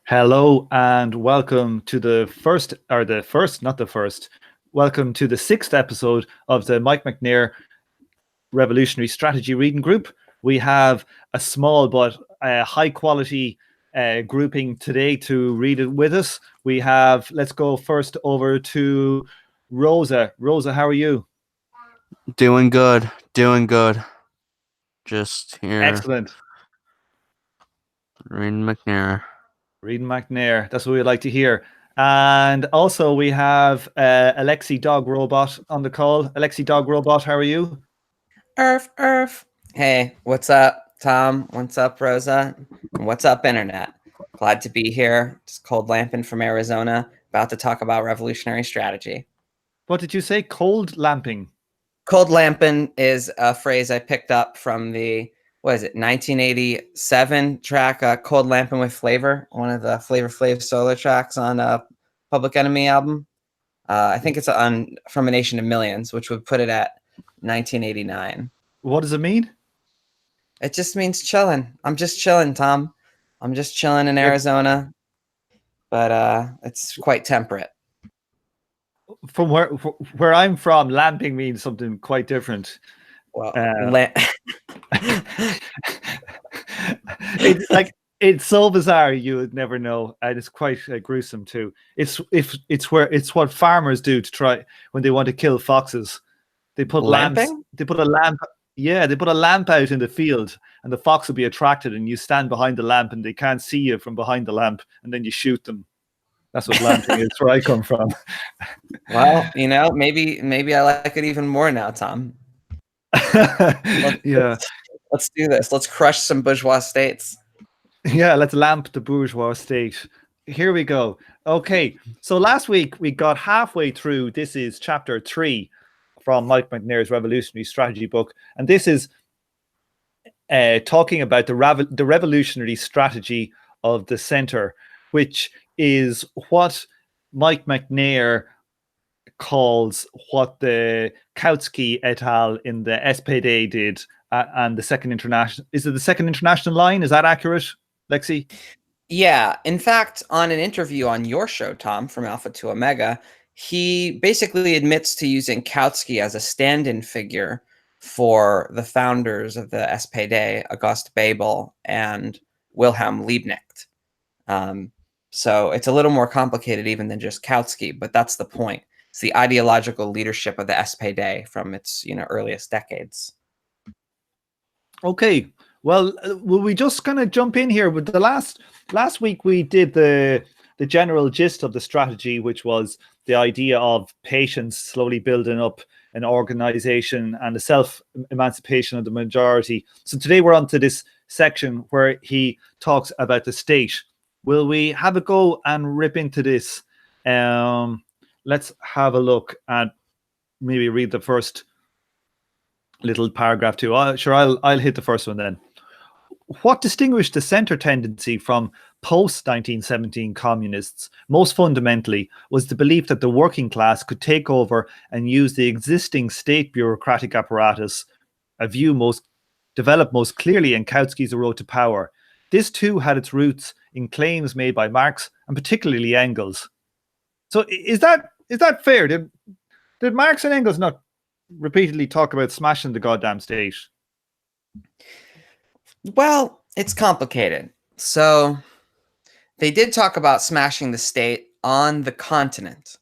Hello and welcome to welcome to the sixth episode of the Mike McNair Revolutionary Strategy Reading Group. We have a small but high quality grouping today to read it with us. Let's go first over to Rosa. Rosa, how are you? Doing good. Just here Excellent. reading McNair. Reading McNair. That's what we'd like to hear. And also we have Alexi Dog Robot on the call. Alexi Dog Robot, how are you? Earth. Hey, what's up, Tom? What's up, Rosa? And what's up, Internet? Glad to be here. Just cold lamping from Arizona, about to talk about revolutionary strategy. What did you say? Cold lamping? Cold lamping is a phrase I picked up from the, 1987 track, Cold Lamping with Flavor, one of the Flavor Flav solo tracks on a Public Enemy album. I think it's on From a Nation of Millions, which would put it at 1989. What does it mean? It just means chilling. I'm just chilling, Tom. I'm just chilling in Arizona, but it's quite temperate. From where I'm from, lamping means something quite different. Well, it's so bizarre you would never know, and it's quite gruesome too. It's what farmers do to try when they want to kill foxes. They put lamps. They put a lamp. Yeah, they put a lamp out in the field, and the fox will be attracted, and you stand behind the lamp, and they can't see you from behind the lamp, and then you shoot them. That's what lamping is. Where I come from. Well, maybe I like it even more now, Tom. Let's do this. Let's crush some bourgeois states. Yeah, let's lamp the bourgeois state. Here we go. Okay, so last week we got halfway through. This is chapter 3 from Mike McNair's Revolutionary Strategy book, and this is talking about the revolutionary strategy of the center, which is what Mike McNair calls what the Kautsky et al. In the SPD did, and the Second International. Is it the Second International line? Is that accurate, Lexi? Yeah. In fact, on an interview on your show, Tom, from Alpha to Omega, he basically admits to using Kautsky as a stand-in figure for the founders of the SPD, August Bebel and Wilhelm Liebknecht. So it's a little more complicated even than just Kautsky, but that's the point. It's the ideological leadership of the SPD from its earliest decades. Okay, well, will we just kind of jump in here with the last week we did the general gist of the strategy, which was the idea of patience slowly building up an organization and the self-emancipation of the majority. So today we're on to this section where he talks about the state. Will we have a go and rip into this? Let's have a look and maybe read the first little paragraph too. I'll hit the first one then. What distinguished the center tendency from post-1917 communists most fundamentally was the belief that the working class could take over and use the existing state bureaucratic apparatus, a view developed most clearly in Kautsky's A Road to Power. This too had its roots in claims made by Marx and particularly Engels. So is that fair? Did Marx and Engels not repeatedly talk about smashing the goddamn state? Well, it's complicated. So they did talk about smashing the state on the continent.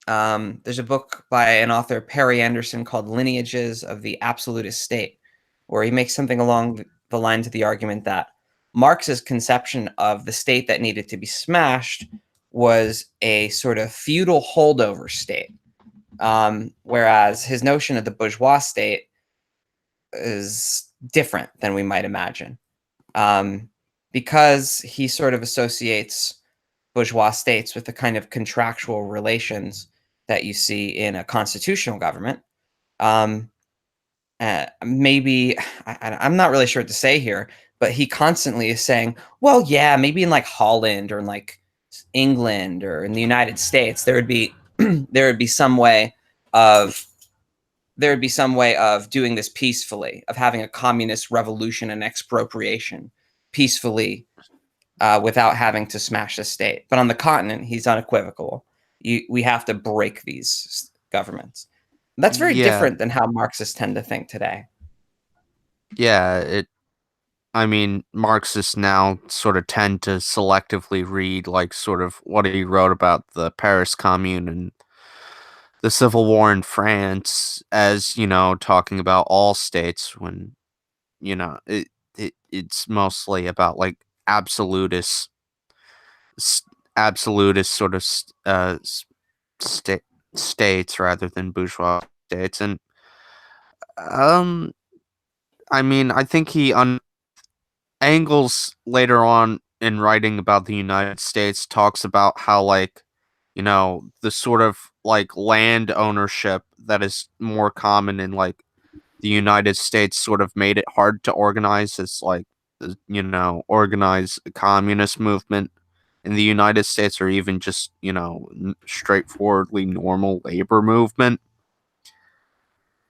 There's a book by an author, Perry Anderson, called Lineages of the Absolutist State, where he makes something along the lines of the argument that Marx's conception of the state that needed to be smashed was a sort of feudal holdover state, whereas his notion of the bourgeois state is different than we might imagine, because he sort of associates bourgeois states with the kind of contractual relations that you see in a constitutional government. Maybe I'm not really sure what to say here, but he constantly is saying, well, yeah, maybe in like Holland or in like England or in the United States, there would be some way of doing this peacefully, of having a communist revolution and expropriation peacefully without having to smash the state. But on the continent, he's unequivocal. We have to break these governments. That's very Yeah. different than how Marxists tend to think today. Yeah, I mean, Marxists now sort of tend to selectively read, like, sort of what he wrote about the Paris Commune and the Civil War in France as, talking about all states when, it's mostly about, like, absolutist, s- absolutist sort of sta- states rather than bourgeois states. And, um, I mean, I think Engels later on in writing about the United States talks about how, like, the sort of like land ownership that is more common in like the United States sort of made it hard to organize as like organize a communist movement in the United States, or even just straightforwardly normal labor movement.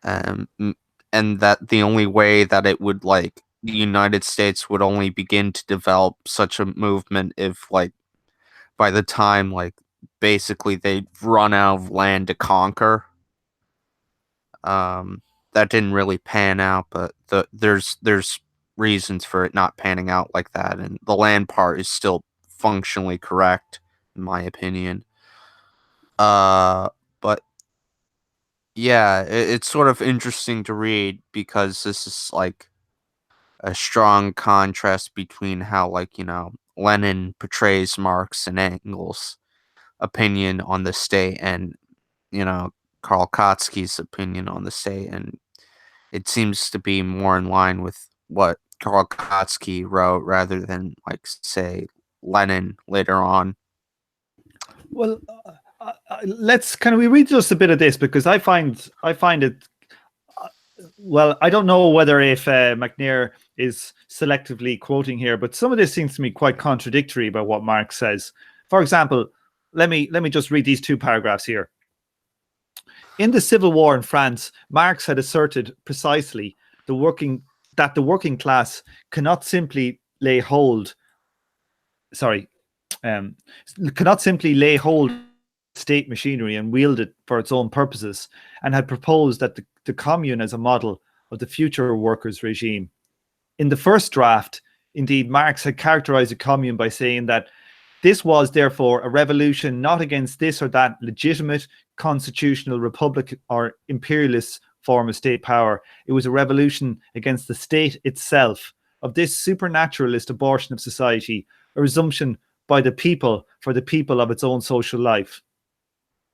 Um, m- and that the only way that it would like the United States would only begin to develop such a movement if like by the time like basically they'd run out of land to conquer. That didn't really pan out, but there's reasons for it not panning out like that, and the land part is still functionally correct in my opinion. But yeah, it's sort of interesting to read because this is like a strong contrast between how like Lenin portrays Marx and Engels' opinion on the state and Karl Kautsky's opinion on the state, and it seems to be more in line with what Karl Kautsky wrote rather than like say Lenin later on. Well, let's can we read just a bit of this because I find it. Well, I don't know whether if McNair is selectively quoting here, but some of this seems to me quite contradictory about what Marx says. For example, let me just read these two paragraphs here. In the Civil War in France, Marx had asserted precisely that the working class cannot simply lay hold. Sorry, cannot simply lay hold of state machinery and wield it for its own purposes, and had proposed that the commune as a model of the future workers' regime. In the first draft, indeed, Marx had characterized the commune by saying that this was therefore a revolution not against this or that legitimate constitutional republic or imperialist form of state power. It was a revolution against the state itself, of this supernaturalist abortion of society, a resumption by the people for the people of its own social life.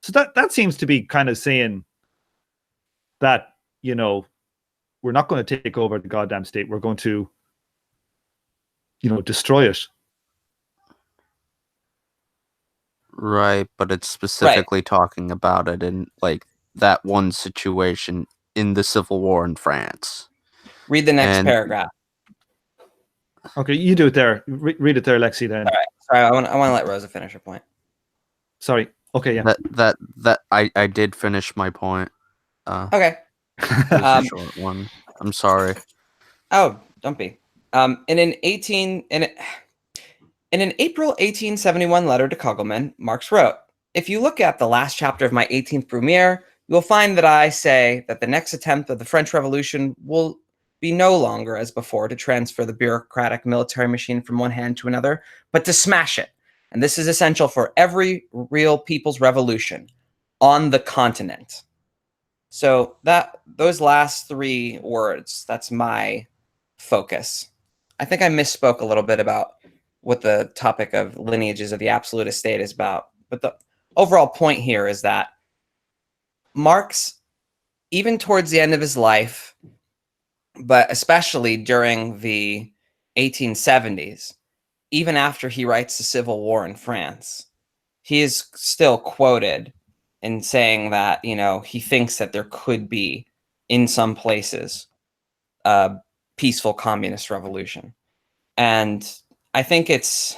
So that seems to be kind of saying that, we're not going to take over the goddamn state. We're going to, destroy it. Right, but it's specifically talking about it in like that one situation in the Civil War in France. Read the next paragraph. Okay, you do it there. Read it there, Lexi. Then. All right. Sorry, I want to let Rosa finish her point. Sorry. Okay, yeah. That I did finish my point. Okay. It was a short one. I'm sorry. Oh, don't be. In an April 1871 letter to Kugelman, Marx wrote, "If you look at the last chapter of my 18th Brumaire, you will find that I say that the next attempt of the French Revolution will be no longer as before to transfer the bureaucratic military machine from one hand to another, but to smash it. And this is essential for every real people's revolution on the continent." So those last three words, that's my focus. I think I misspoke a little bit about what the topic of lineages of the absolute state is about. But the overall point here is that Marx, even towards the end of his life, but especially during the 1870s, even after he writes the Civil War in France, he is still quoted in saying that, he thinks that there could be, in some places, a peaceful communist revolution. And I think it's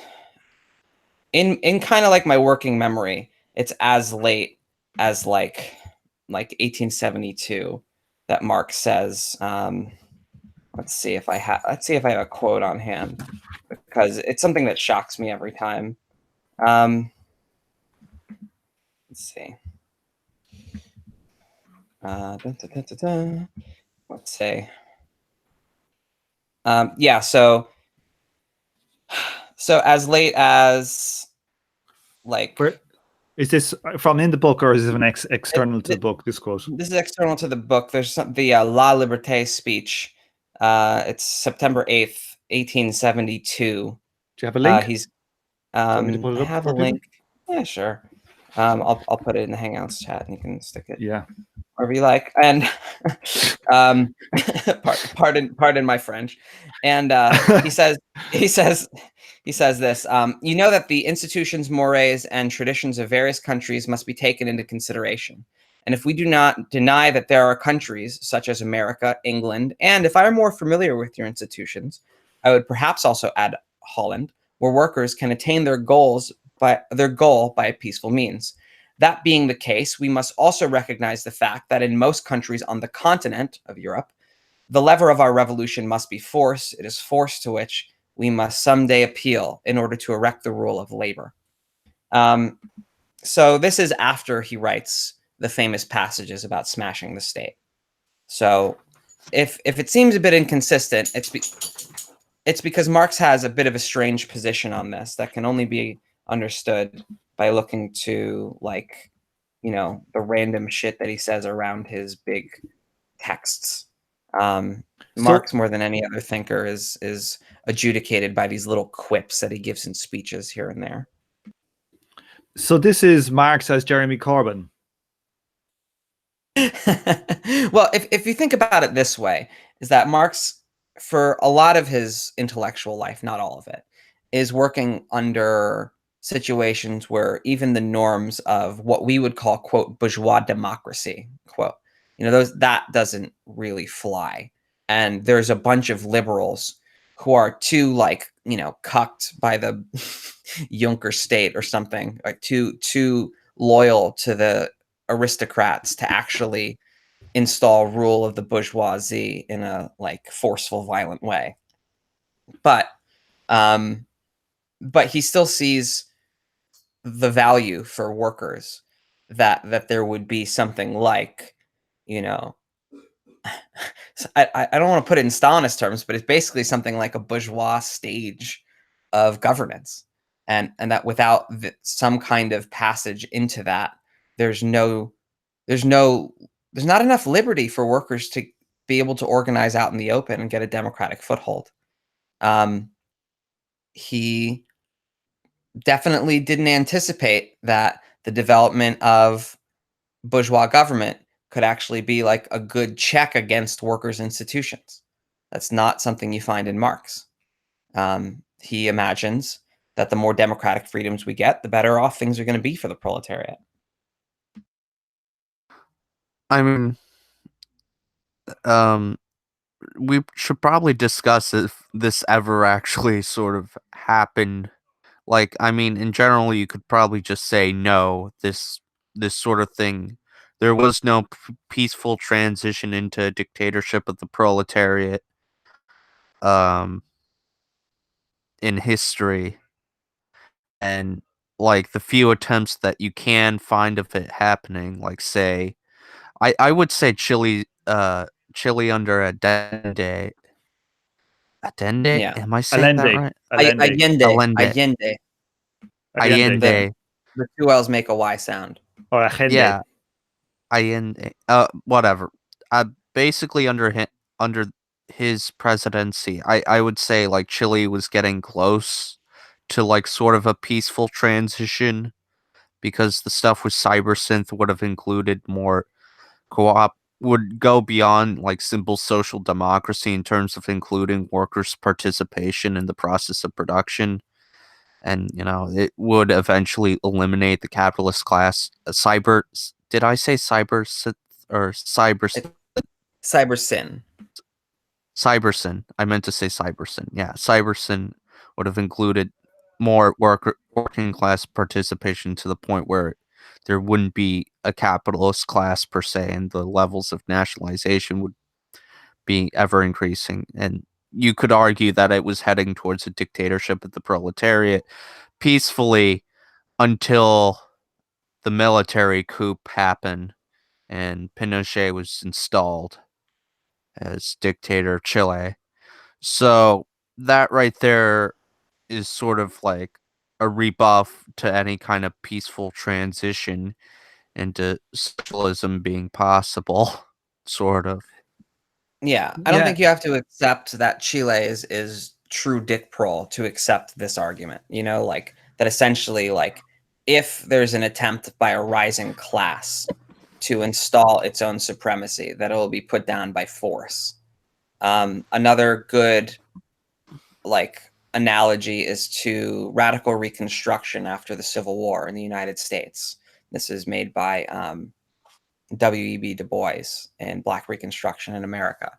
in kind of like my working memory, it's as late as like 1872 that Marx says, let's see if I have a quote on hand, because because it's something that shocks me every time. Let's see. Let's say. Yeah, so as late as like Where is this from in the book, or is it an external to the book? This quote. This is external to the book. There's the La Liberté speech. It's September 8th, 1872. Do you have a link? He's Do you want me to put it I up have a for people? link. Yeah, sure. I'll put it in the Hangouts chat and you can stick it Yeah. wherever you like. And pardon my French. And he says this. You know that the institutions, mores, and traditions of various countries must be taken into consideration. And if we do not deny that there are countries such as America, England, and if I are more familiar with your institutions, I would perhaps also add Holland, where workers can attain their goal by a peaceful means. That being the case, we must also recognize the fact that in most countries on the continent of Europe, the lever of our revolution must be force. It is force to which we must someday appeal in order to erect the rule of labor. So this is after he writes the famous passages about smashing the state. So if it seems a bit inconsistent, it's because Marx has a bit of a strange position on this that can only be understood by looking to, like, you know, the random shit that he says around his big texts. Marx, more than any other thinker, is adjudicated by these little quips that he gives in speeches here and there. So this is Marx as Jeremy Corbyn. Well, if you think about it this way, is that Marx, for a lot of his intellectual life, not all of it, is working under situations where even the norms of what we would call, quote, bourgeois democracy, quote, you know, that doesn't really fly. And there's a bunch of liberals who are too, like, you know, cucked by the Junker state or something, like too loyal to the aristocrats to actually install rule of the bourgeoisie in a, like, forceful, violent way. But he still sees the value for workers that there would be something like, you know, I don't want to put it in Stalinist terms, but it's basically something like a bourgeois stage of governance, and that without some kind of passage into that, there's not enough liberty for workers to be able to organize out in the open and get a democratic foothold. He definitely didn't anticipate that the development of bourgeois government could actually be like a good check against workers' institutions. That's not something you find in Marx. He imagines that the more democratic freedoms we get, the better off things are going to be for the proletariat. I mean, we should probably discuss if this ever actually sort of happened. Like, I mean, in general, you could probably just say no. This sort of thing, there was no peaceful transition into dictatorship of the proletariat, in history, and like the few attempts that you can find of it happening, like say, I would say Chile under Allende. Yeah. Am I saying that right? Allende. Allende. The two L's make a Y sound. Or Allende. Yeah. Allende. Whatever. Basically under his presidency, I would say like Chile was getting close to like sort of a peaceful transition, because the stuff with cybersynth would have included more would go beyond like simple social democracy in terms of including workers' participation in the process of production. And, you know, it would eventually eliminate the capitalist class. Did I say cybersynth or cybersyn? Cybersyn. I meant to say cybersyn. Yeah, cybersyn would have included more working class participation to the point where there wouldn't be a capitalist class per se, and the levels of nationalization would be ever increasing. And you could argue that it was heading towards a dictatorship of the proletariat peacefully until the military coup happened and Pinochet was installed as dictator of Chile. So that right there is sort of like a rebuff to any kind of peaceful transition into socialism being possible, sort of. Yeah, I don't Yeah. think you have to accept that Chile is true dick prole to accept this argument. You know, like that essentially, like if there's an attempt by a rising class to install its own supremacy, that it will be put down by force. Another good like analogy is to radical reconstruction after the Civil War in the United States. This is made by W.E.B. Du Bois in Black Reconstruction in America.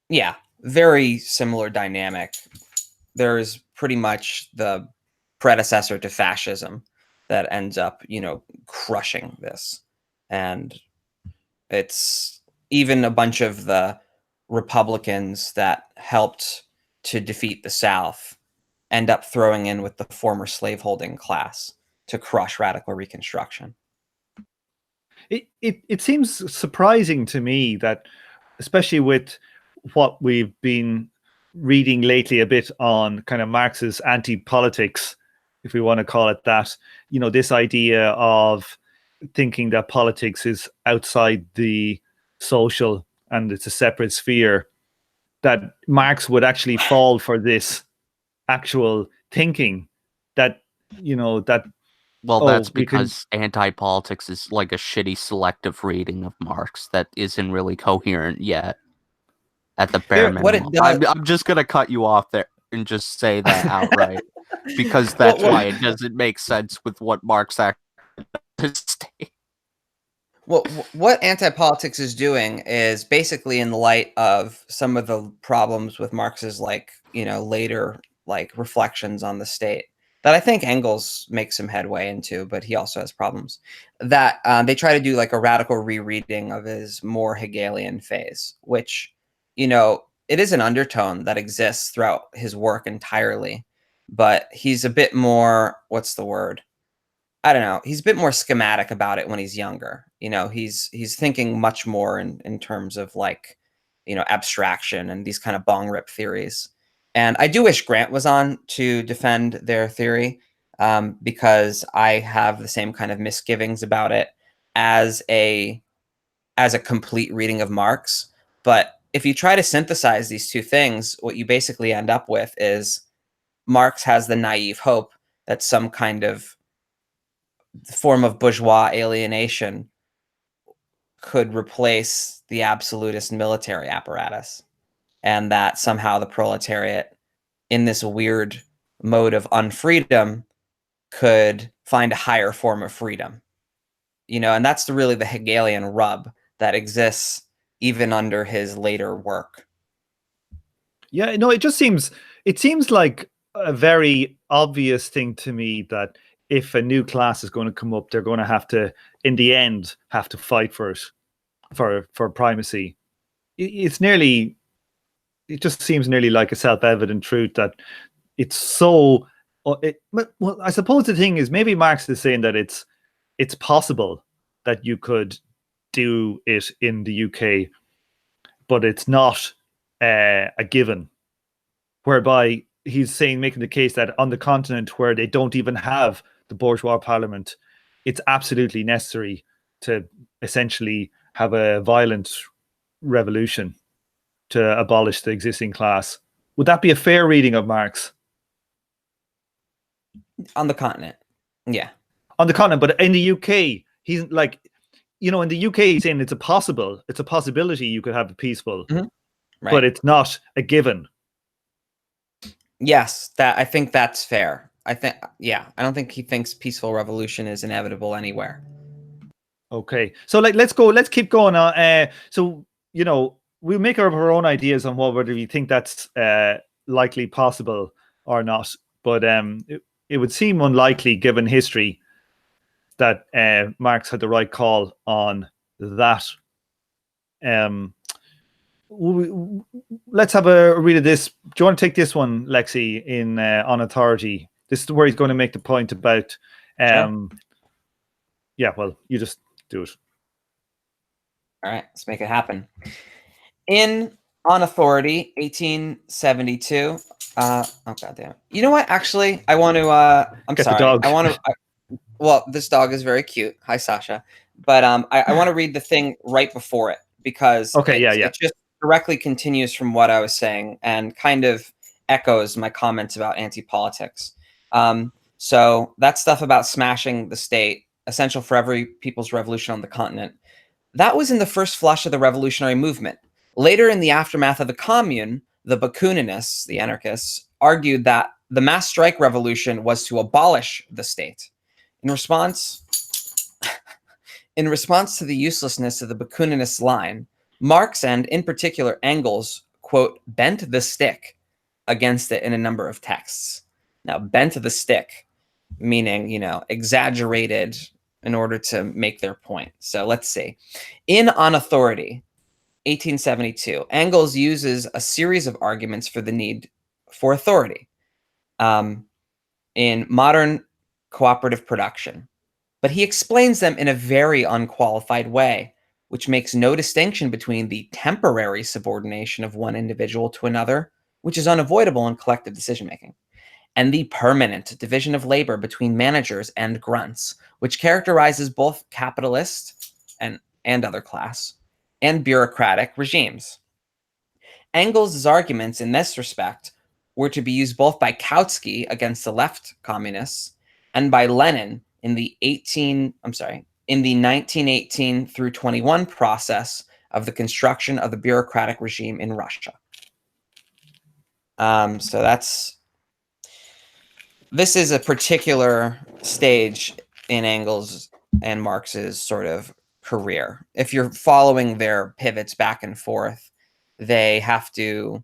Yeah, very similar dynamic. There's pretty much the predecessor to fascism that ends up, you know, crushing this. And it's even a bunch of the Republicans that helped to defeat the South end up throwing in with the former slaveholding class to crush radical reconstruction. It seems surprising to me that, especially with what we've been reading lately a bit on kind of Marx's anti-politics, if we want to call it that, you know, this idea of thinking that politics is outside the social and it's a separate sphere, that Marx would actually fall for this actual thinking that, you know, that Well, oh, that's we can because anti-politics is like a shitty selective reading of Marx that isn't really coherent yet. At the bare Here, What it minimum, does, I'm just gonna cut you off there and just say that outright because that's Well, why it doesn't make sense with what Marx actually states. what anti-politics is doing is basically in the light of some of the problems with Marx's, like, you know, later like reflections on the state that I think Engels makes some headway into, but he also has problems that they try to do like a radical rereading of his more Hegelian phase, which, you know, it is an undertone that exists throughout his work entirely, but he's a bit more, what's the word? I don't know. He's a bit more schematic about it when he's younger. You know, he's thinking much more in terms of like, you know, abstraction and these kind of bong rip theories. And I do wish Grant was on to defend their theory, because I have the same kind of misgivings about it as a complete reading of Marx. But if you try to synthesize these two things, what you basically end up with is Marx has the naive hope that some kind of form of bourgeois alienation could replace the absolutist military apparatus, and that somehow the proletariat, in this weird mode of unfreedom, could find a higher form of freedom. You know, and that's really the Hegelian rub that exists even under his later work. Yeah, no, it seems like a very obvious thing to me that if a new class is going to come up, they're going to have to, in the end, have to fight for it, for primacy. It's nearly, it just seems nearly like a self-evident truth that it's so. Well, I suppose the thing is maybe Marx is saying that it's possible that you could do it in the UK, but it's not a given. Whereby he's saying, making the case that on the continent where they don't even have the bourgeois parliament, it's absolutely necessary to essentially have a violent revolution to abolish the existing class. Would that be a fair reading of Marx? On the continent. Yeah. On the continent, but in the UK, he's like, you know, in the UK, he's saying it's a possibility you could have a peaceful, Right. but it's not a given. Yes, that I think that's fair. I don't think he thinks peaceful revolution is inevitable anywhere. Okay, so like let's keep going on. So, you know, we'll make our own ideas on whether we think that's likely possible or not. But it would seem unlikely given history that Marx had the right call on that. let's have a read of this. Do you want to take this one, Lexi, in On Authority? This is where he's going to make the point about Sure. yeah, well, you just do it. All right, let's make it happen. In On Authority, 1872. Oh goddamn! You know what? Actually, I want to. I'm Get the sorry. dog. I want to. Well, this dog is very cute. Hi, Sasha. But I want to read the thing right before it because Okay, yeah. it just directly continues from what I was saying and kind of echoes my comments about anti-politics. So that stuff about smashing the state, essential for every people's revolution on the continent, that was in the first flush of the revolutionary movement. Later, in the aftermath of the Commune, the Bakuninists, the anarchists, argued that the mass strike revolution was to abolish the state. In response to the uselessness of the Bakuninist line, Marx and, in particular, Engels, quote, bent the stick against it in a number of texts. Now, bent the stick, meaning, exaggerated in order to make their point. So let's see. In On Authority, 1872, Engels uses a series of arguments for the need for authority in modern cooperative production. But he explains them in a very unqualified way, which makes no distinction between the temporary subordination of one individual to another, which is unavoidable in collective decision-making, and the permanent division of labor between managers and grunts, which characterizes both capitalist and other class and bureaucratic regimes. Engels' arguments in this respect were to be used both by Kautsky against the left communists and by Lenin in the 1918 through 21 process of the construction of the bureaucratic regime in Russia. So this is a particular stage in Engels and Marx's sort of career. If you're following their pivots back and forth, they have to,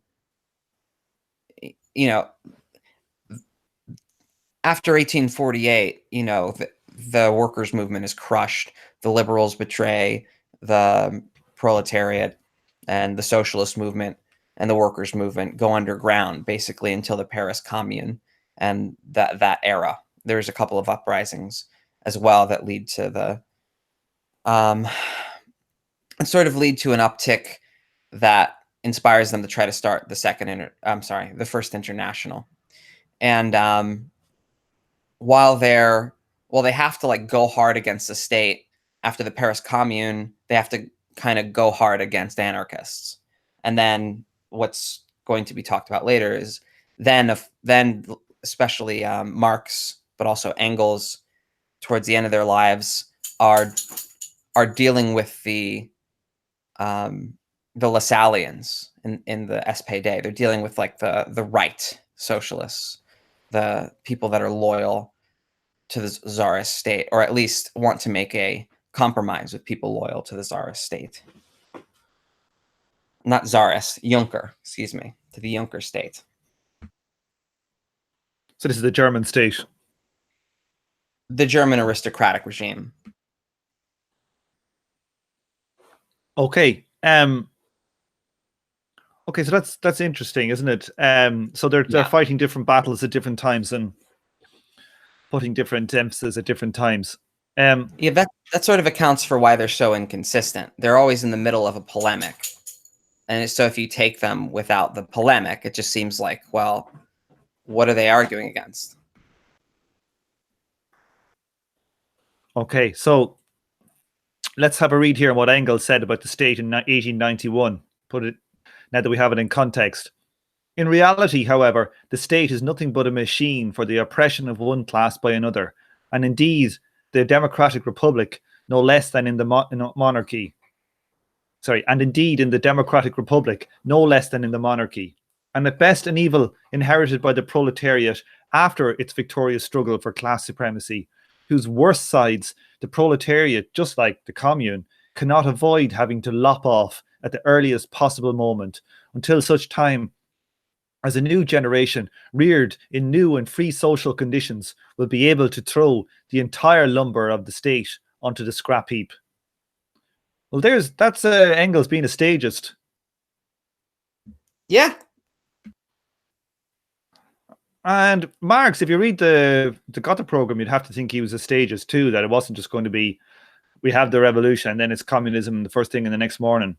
after 1848, the workers' movement is crushed. The liberals betray the proletariat, and the socialist movement and the workers' movement go underground basically until the Paris Commune and that era. There's a couple of uprisings as well that lead to the sort of lead to an uptick that inspires them to try to start the First International. And while they have to go hard against the state after the Paris Commune, they have to kind of go hard against anarchists. And then what's going to be talked about later is then especially Marx, but also Engels, towards the end of their lives, are dealing with the Lassalleans in the SPD. They're dealing with the right socialists, the people that are loyal to the Tsarist state, or at least want to make a compromise with people loyal to the Tsarist state. Not Tsarist, Junker, excuse me, to the Junker state. So this is the German state. The German aristocratic regime. Okay. Okay, so that's interesting, isn't it? So they're fighting different battles at different times and putting different emphasis at different times. That sort of accounts for why they're so inconsistent. They're always in the middle of a polemic. And so if you take them without the polemic, it just seems like, well, what are they arguing against? Okay, so let's have a read here on what Engels said about the state in 1891. Now that we have it in context. In reality, however, the state is nothing but a machine for the oppression of one class by another, and indeed, the democratic republic, no less than in the monarchy. And indeed in the democratic republic, no less than in the monarchy. And at best an evil inherited by the proletariat after its victorious struggle for class supremacy, whose worst sides the proletariat, just like the commune, cannot avoid having to lop off at the earliest possible moment until such time as a new generation reared in new and free social conditions will be able to throw the entire lumber of the state onto the scrap heap. Well, that's Engels being a stagist. Yeah. And Marx, if you read the Gotha program, you'd have to think he was a stages too, that it wasn't just going to be, we have the revolution and then it's communism the first thing in the next morning.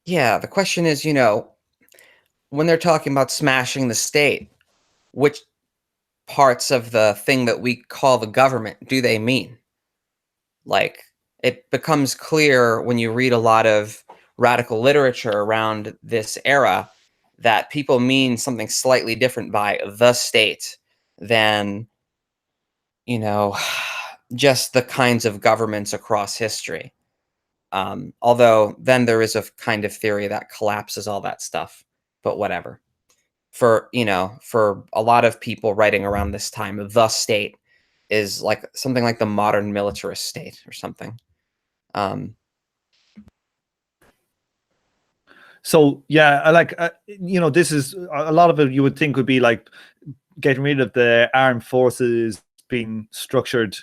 Yeah, the question is, when they're talking about smashing the state, which parts of the thing that we call the government do they mean? Like, it becomes clear when you read a lot of radical literature around this era that people mean something slightly different by the state than, just the kinds of governments across history. Although then there is a kind of theory that collapses all that stuff, but whatever. For a lot of people writing around this time, the state is like something like the modern militarist state or something. So yeah, I like this is a lot of it. You would think would be like getting rid of the armed forces being structured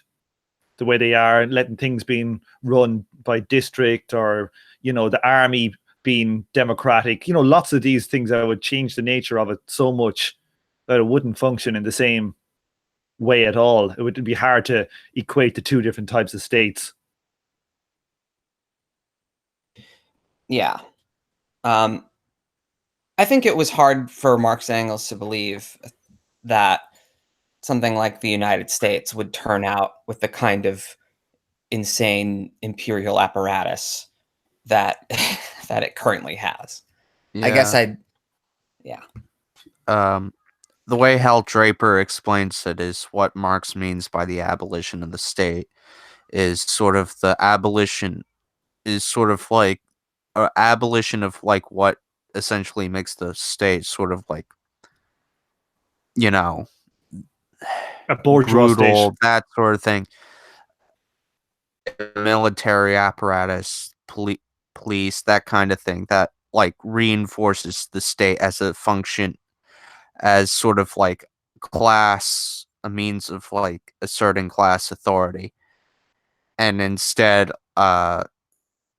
the way they are, letting things being run by district, or the army being democratic. Lots of these things that would change the nature of it so much that it wouldn't function in the same way at all. It would be hard to equate the two different types of states. Yeah. I think it was hard for Marx and Engels to believe that something like the United States would turn out with the kind of insane imperial apparatus that that it currently has. Yeah. I guess the way Hal Draper explains it is what Marx means by the abolition of the state is sort of the abolition is sort of like abolition of like what essentially makes the state sort of like A bourgeois brutal, state. that sort of thing. Military apparatus, police, that kind of thing that like reinforces the state as a function, as sort of like class, a means of like asserting class authority. And instead,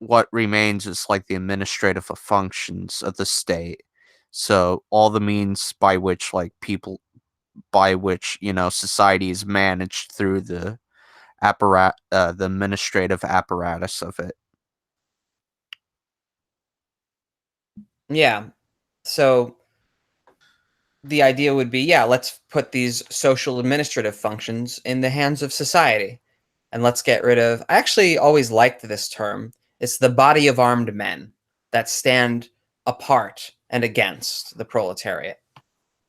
what remains is like the administrative functions of the state. So all the means by which society is managed through the the administrative apparatus of it. Yeah. So the idea would be, let's put these social administrative functions in the hands of society. And let's get rid of, I actually always liked this term. It's the body of armed men that stand apart and against the proletariat,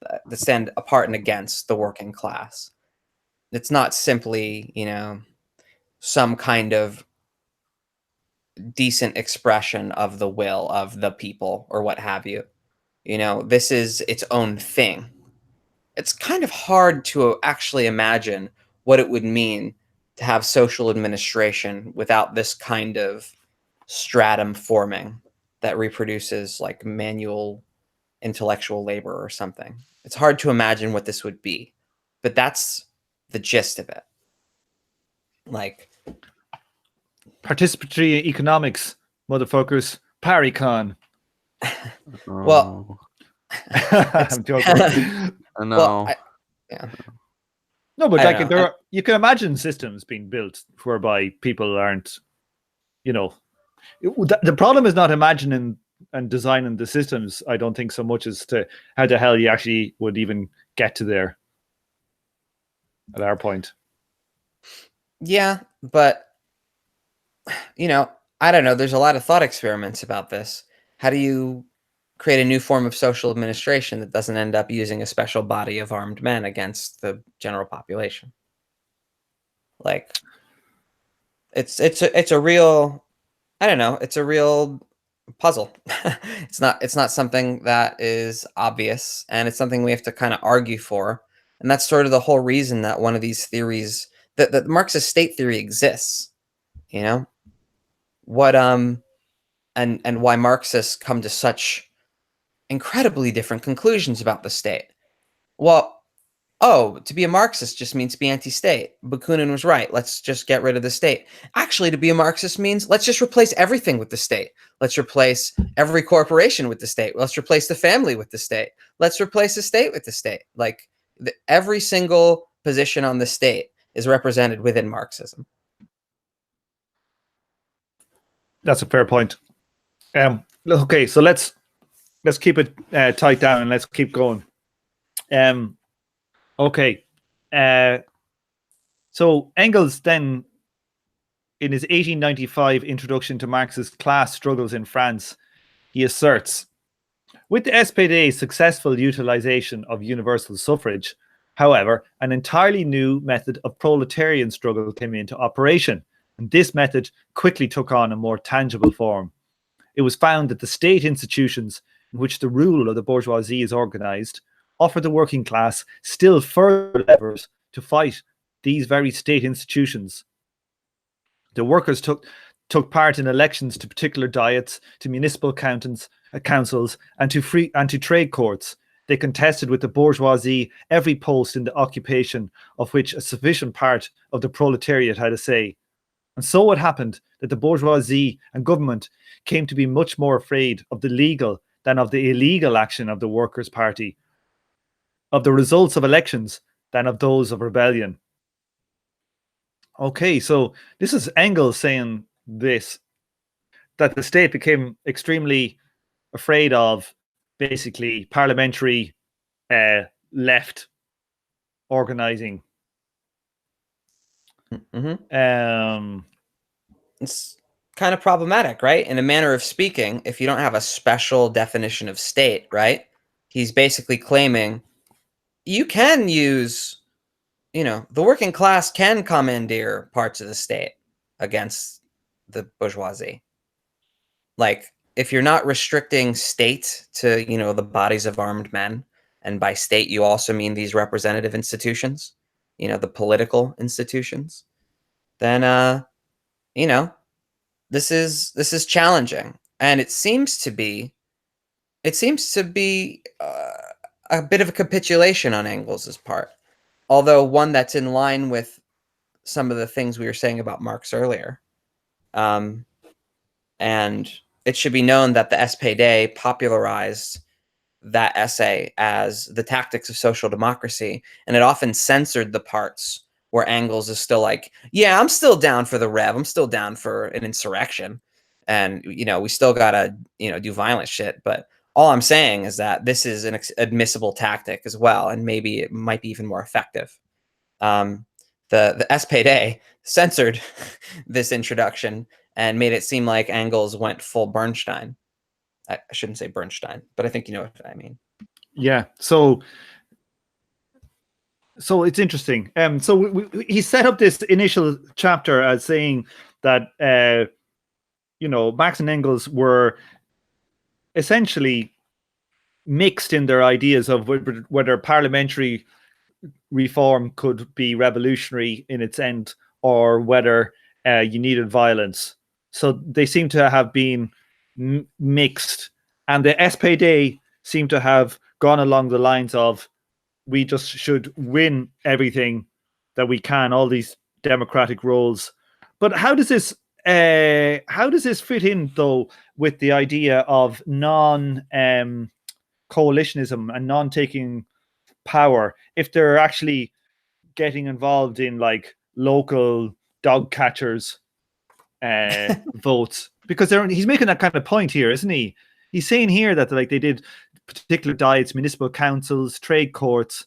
that stand apart and against the working class. It's not simply, some kind of decent expression of the will of the people or what have you. This is its own thing. It's kind of hard to actually imagine what it would mean to have social administration without this kind of stratum forming that reproduces like manual intellectual labor or something. It's hard to imagine what this would be, but that's the gist of it. Like Participatory economics, motherfuckers. Paricon. Well, I'm joking. I know. Yeah. No, but like you can imagine systems being built whereby people aren't, the problem is not imagining and designing the systems. I don't think so much as to how the hell you actually would even get to there at our point. Yeah, but I don't know. There's a lot of thought experiments about this. How do you create a new form of social administration that doesn't end up using a special body of armed men against the general population? Like, it's a real, I don't know. It's a real puzzle. It's not something that is obvious, and it's something we have to kind of argue for. And that's sort of the whole reason that one of these theories, that the Marxist state theory exists. What and why Marxists come to such incredibly different conclusions about the state. Well, oh, to be a Marxist just means to be anti-state. Bakunin was right. Let's just get rid of the state. Actually, to be a Marxist means let's just replace everything with the state. Let's replace every corporation with the state. Let's replace the family with the state. Let's replace the state with the state. Like every single position on the state is represented within Marxism. That's a fair point. Okay, so let's keep it tight down and let's keep going. Okay. So Engels then, in his 1895 introduction to Marxist class struggles in France, he asserts, with the SPD's successful utilization of universal suffrage, however, an entirely new method of proletarian struggle came into operation, and this method quickly took on a more tangible form. It was found that the state institutions in which the rule of the bourgeoisie is organized offer the working class still further levers to fight these very state institutions. The workers took part in elections to particular diets, to municipal councils, and to trade courts. They contested with the bourgeoisie every post in the occupation of which a sufficient part of the proletariat had a say. And so it happened that the bourgeoisie and government came to be much more afraid of the legal than of the illegal action of the Workers' Party, of the results of elections than of those of rebellion. Okay, so this is Engels saying this, that the state became extremely afraid of basically parliamentary left organizing. It's kind of problematic, right? In a manner of speaking, if you don't have a special definition of state, right? He's basically claiming you can use, the working class can commandeer parts of the state against the bourgeoisie. Like, if you're not restricting state to, the bodies of armed men, and by state you also mean these representative institutions, the political institutions, then this is challenging, and it seems to be a bit of a capitulation on Engels's part, although one that's in line with some of the things we were saying about Marx earlier. And it should be known that the SPD popularized that essay as the tactics of social democracy, and it often censored the parts where Engels is still like, yeah, I'm still down for the rev, I'm still down for an insurrection, and we still gotta do violent shit, but all I'm saying is that this is an admissible tactic as well, and maybe it might be even more effective. The SPD censored this introduction and made it seem like Engels went full Bernstein. I shouldn't say Bernstein, but I think you know what I mean. Yeah. So it's interesting. So he set up this initial chapter as saying that Marx and Engels were essentially mixed in their ideas of whether parliamentary reform could be revolutionary in its end, or whether you needed violence. So they seem to have been mixed, and the SPD seem to have gone along the lines of, we just should win everything that we can, all these democratic roles. But how does this fit in though with the idea of coalitionism and non-taking power, if they're actually getting involved in like local dog catchers votes? Because he's making that kind of point here, isn't he? He's saying here that like they did particular diets, municipal councils, trade courts.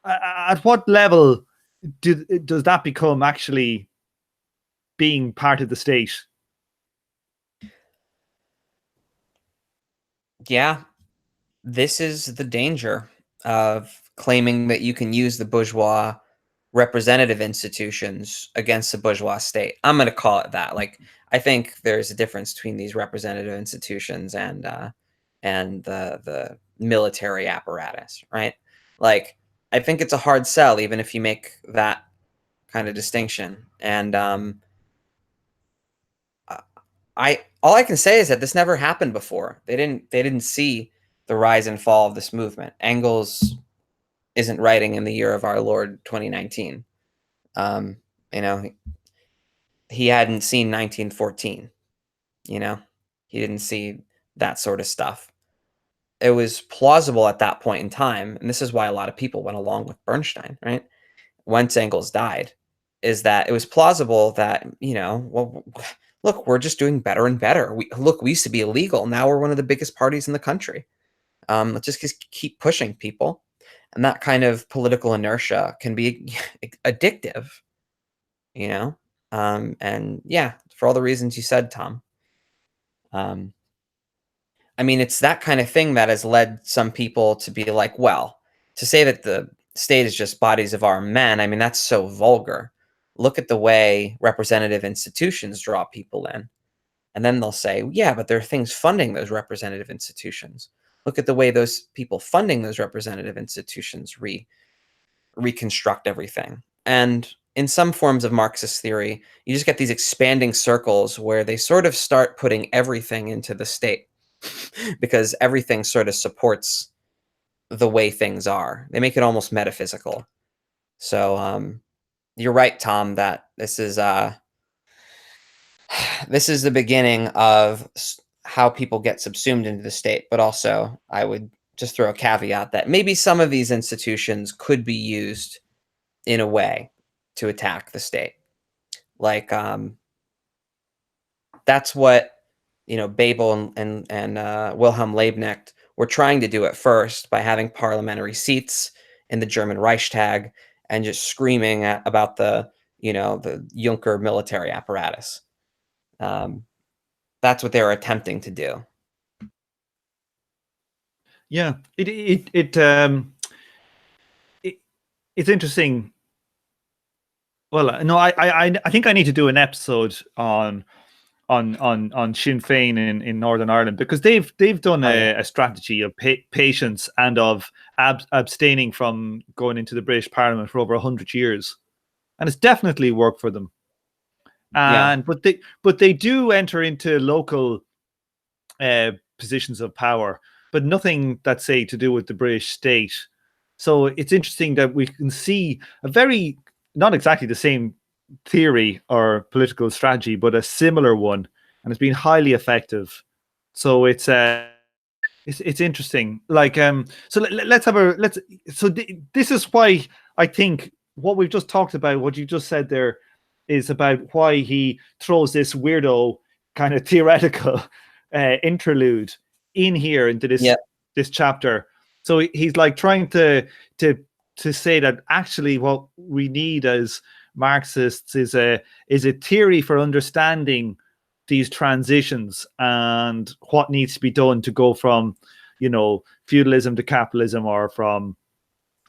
At what level does that become actually being part of the state? Yeah, this is the danger of claiming that you can use the bourgeois representative institutions against the bourgeois state. I'm going to call it that. Like, I think there's a difference between these representative institutions and the military apparatus, right? Like, I think it's a hard sell, even if you make that kind of distinction. And all I can say is that this never happened before. They didn't see the rise and fall of this movement. Engels isn't writing in the year of our Lord 2019. You know, he hadn't seen 1914. You know, he didn't see that sort of stuff. It was plausible at that point in time, and this is why a lot of people went along with Bernstein, right? Once Engels died, is that it was plausible that, you know, well, look, we're just doing better and better. We used to be illegal. Now we're one of the biggest parties in the country. Let's just keep pushing people. And that kind of political inertia can be addictive, you know? And yeah, for all the reasons you said, Tom. I mean, it's that kind of thing that has led some people to be like, well, to say that the state is just bodies of our men, I mean, that's so vulgar. Look at the way representative institutions draw people in. And then they'll say, yeah, but there are things funding those representative institutions. Look at the way those people funding those representative institutions reconstruct everything. And in some forms of Marxist theory, you just get these expanding circles where they sort of start putting everything into the state because everything sort of supports the way things are. They make it almost metaphysical. So you're right, Tom, that this is the beginning of how people get subsumed into the state. But also, I would just throw a caveat that maybe some of these institutions could be used in a way to attack the state. Like that's what, you know, Babel and Wilhelm Liebknecht were trying to do at first by having parliamentary seats in the German Reichstag and just screaming about the, you know, the Junker military apparatus. That's what they were attempting to do. Yeah, it's interesting. Well, no, I think I need to do an episode on Sinn Féin in Northern Ireland, because they've done a strategy of patience and of abstaining from going into the British Parliament for over 100 years, and it's definitely worked for them. And but they do enter into local positions of power, but nothing that's, say, to do with the British state. So it's interesting that we can see a very, not exactly the same theory or political strategy, but a similar one, and it's been highly effective. So it's interesting. Like so let's have a let's. So this is why I think what we've just talked about, what you just said there, is about why he throws this weirdo kind of theoretical interlude in here into this chapter. So he's like trying to say that actually what we need as Marxists is a theory for understanding these transitions and what needs to be done to go from, you know, feudalism to capitalism, or from,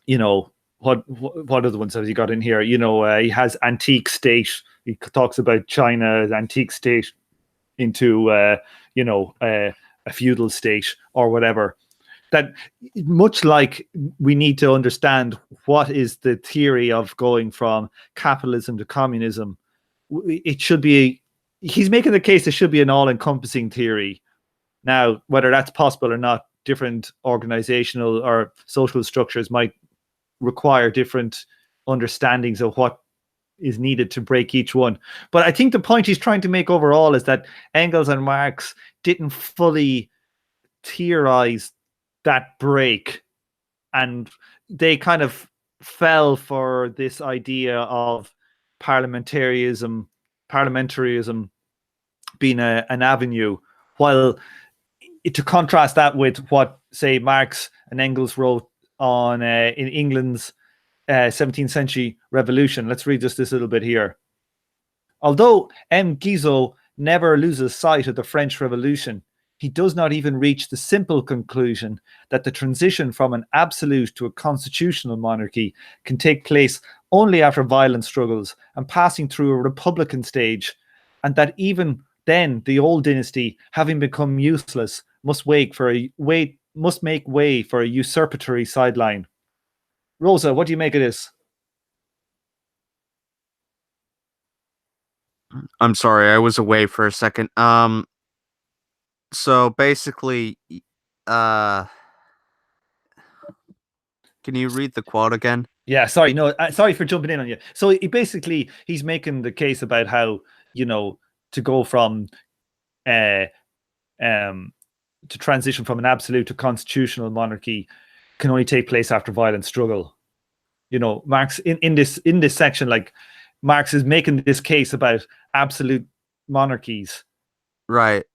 you know, what other ones has he got in here? You know, he has antique state. He talks about China's antique state into you know, a feudal state or whatever. That much like we need to understand what is the theory of going from capitalism to communism, it should be, he's making the case it should be an all-encompassing theory. Now, whether that's possible or not, different organizational or social structures might require different understandings of what is needed to break each one. But I think the point he's trying to make overall is that Engels and Marx didn't fully theorize that break, and they kind of fell for this idea of parliamentarism being an avenue, while to contrast that with what, say, Marx and Engels wrote on in England's 17th century revolution. Let's read just this little bit here. Although M. Guizot never loses sight of the French Revolution, he does not even reach the simple conclusion that the transition from an absolute to a constitutional monarchy can take place only after violent struggles and passing through a republican stage, and that even then the old dynasty, having become useless, must make way for a usurpatory sideline. Rosa, what do you make of this? I'm sorry, I was away for a second. So basically, Can you read the quote again? Yeah, sorry, no, sorry for jumping in on you. So he's making the case about how, you know, to go from uh to transition from an absolute to constitutional monarchy can only take place after violent struggle. You know, Marx in this section, like Marx is making this case about absolute monarchies, Right.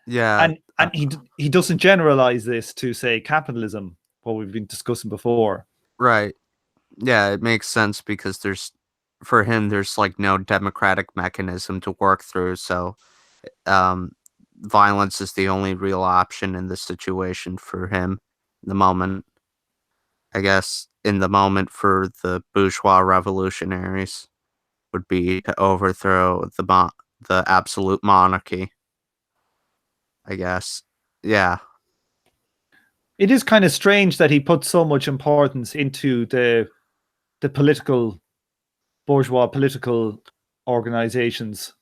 Yeah. and he doesn't generalize this to say capitalism, what we've been discussing before. Right. Yeah, it makes sense because for him, there's like no democratic mechanism to work through. So, um, violence is the only real option in this situation for him. The moment, I guess, in the moment for the bourgeois revolutionaries would be to overthrow the absolute monarchy. I guess. Yeah. It is kind of strange that he put so much importance into the political bourgeois political organizations.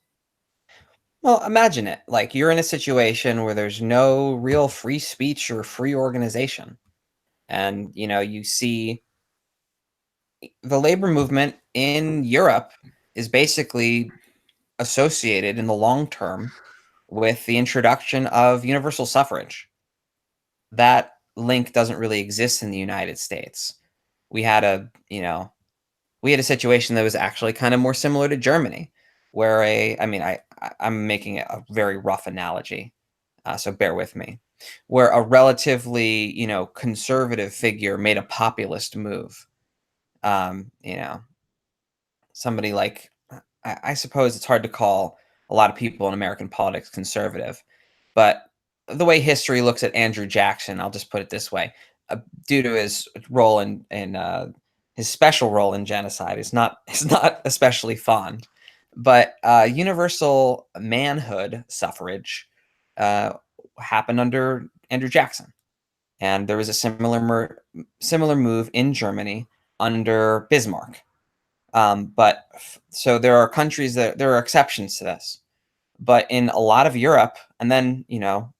Well, imagine it. Like you're in a situation where there's no real free speech or free organization. And, you know, you see the labor movement in Europe is basically associated in the long term with the introduction of universal suffrage. That link doesn't really exist in the United States. We had a, you know, we had a situation that was actually kind of more similar to Germany, where I'm making a very rough analogy, so bear with me, where a relatively, you know, conservative figure made a populist move. You know, somebody like, I suppose it's hard to call a lot of people in American politics conservative, but the way history looks at Andrew Jackson, I'll just put it this way: due to his role in his special role in genocide, is not especially fond. But universal manhood suffrage happened under Andrew Jackson, and there was a similar move in Germany under Bismarck. So there are countries there are exceptions to this, but in a lot of Europe, and then, you know,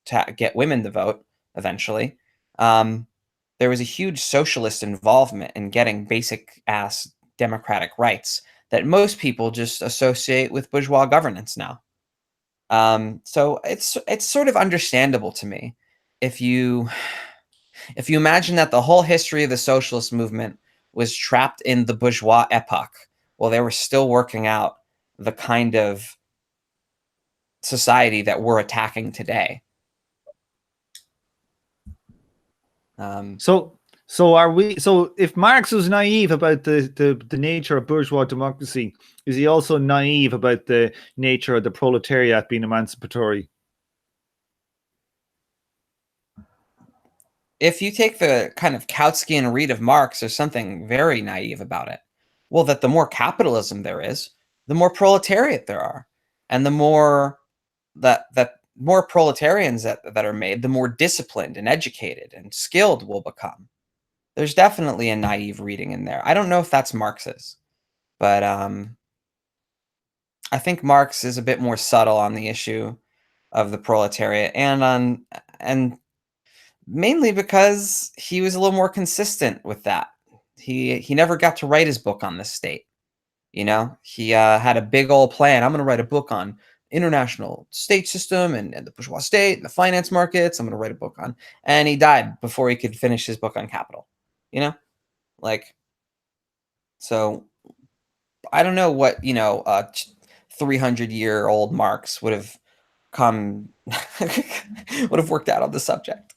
to get women to vote eventually, there was a huge socialist involvement in getting basic ass democratic rights that most people just associate with bourgeois governance now. So it's sort of understandable to me if you imagine that the whole history of the socialist movement was trapped in the bourgeois epoch while they were still working out the kind of society that we're attacking today. So are we? So if Marx was naive about the nature of bourgeois democracy, is he also naive about the nature of the proletariat being emancipatory? If you take the kind of Kautskian read of Marx, there's something very naive about it. Well, that the more capitalism there is, the more proletariat there are, and the more that more proletarians that are made, the more disciplined and educated and skilled we'll become. There's definitely a naive reading in there. I don't know if that's Marx's, but I think Marx is a bit more subtle on the issue of the proletariat, and mainly because he was a little more consistent with that. He never got to write his book on the state. You know, he had a big old plan. I'm going to write a book on international state system and the bourgeois state and the finance markets. I'm going to write a book on, and he died before he could finish his book on capital. You know, like, so I don't know what, you know, 300-year-old Marx would have worked out on the subject.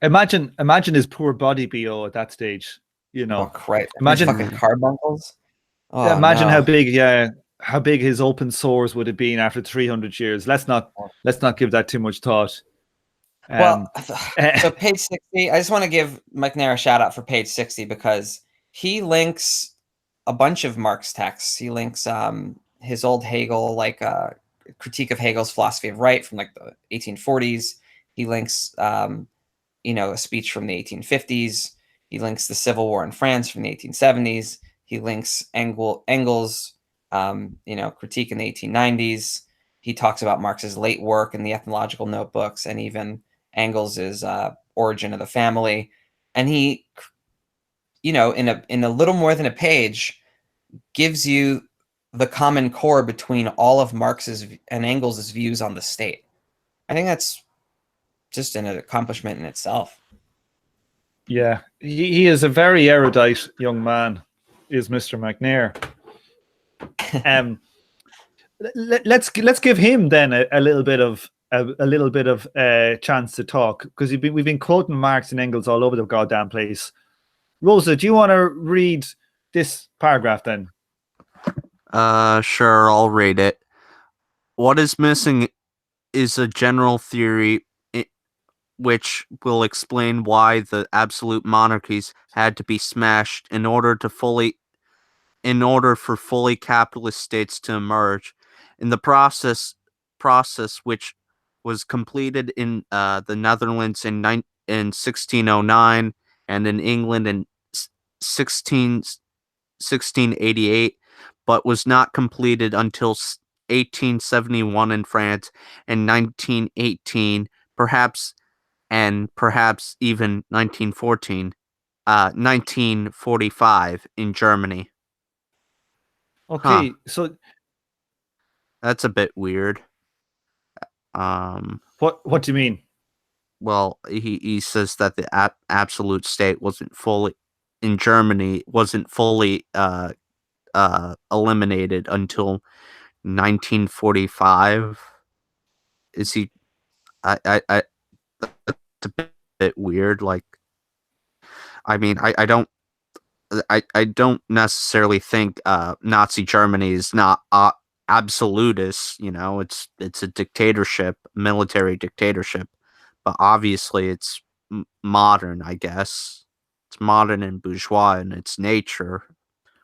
Imagine his poor body BO at that stage. You know, Oh, Christ. imagine His fucking carbuncles. Oh, imagine no. how big his open sores would have been after 300 years. Let's not give that too much thought. Well, so page 60, I just want to give McNair a shout out for page 60 because he links a bunch of Marx texts. He links his old Hegel, like critique of Hegel's philosophy of right from like the 1840s. He links, you know, a speech from the 1850s. He links the Civil War in France from the 1870s. He links Engels, you know, critique in the 1890s. He talks about Marx's late work in the ethnological notebooks and even Engels's Origin of the Family. And he, in a little more than a page, gives you the common core between all of Marx's and Engels' views on the state. I think that's just an accomplishment in itself. Yeah, he is a very erudite young man, is Mr. McNair. Let's give him then a little bit of chance to talk, because we've been quoting Marx and Engels all over the goddamn place. Rosa, do you want to read this paragraph then? Sure, I'll read it. What is missing is a general theory which will explain why the absolute monarchies had to be smashed in order for fully capitalist states to emerge. In the process which was completed in the Netherlands in 1609 and in England in 1688, but was not completed until 1871 in France and 1918, perhaps even 1945 in Germany. Okay, so that's a bit weird. What do you mean? Well, he says that the absolute state wasn't fully in Germany, wasn't fully eliminated until 1945. Is he? I That's a bit weird. Like, I mean, I don't necessarily think Nazi Germany is not absolutist. It's a dictatorship, military dictatorship, but obviously it's modern. I guess it's modern and bourgeois in its nature,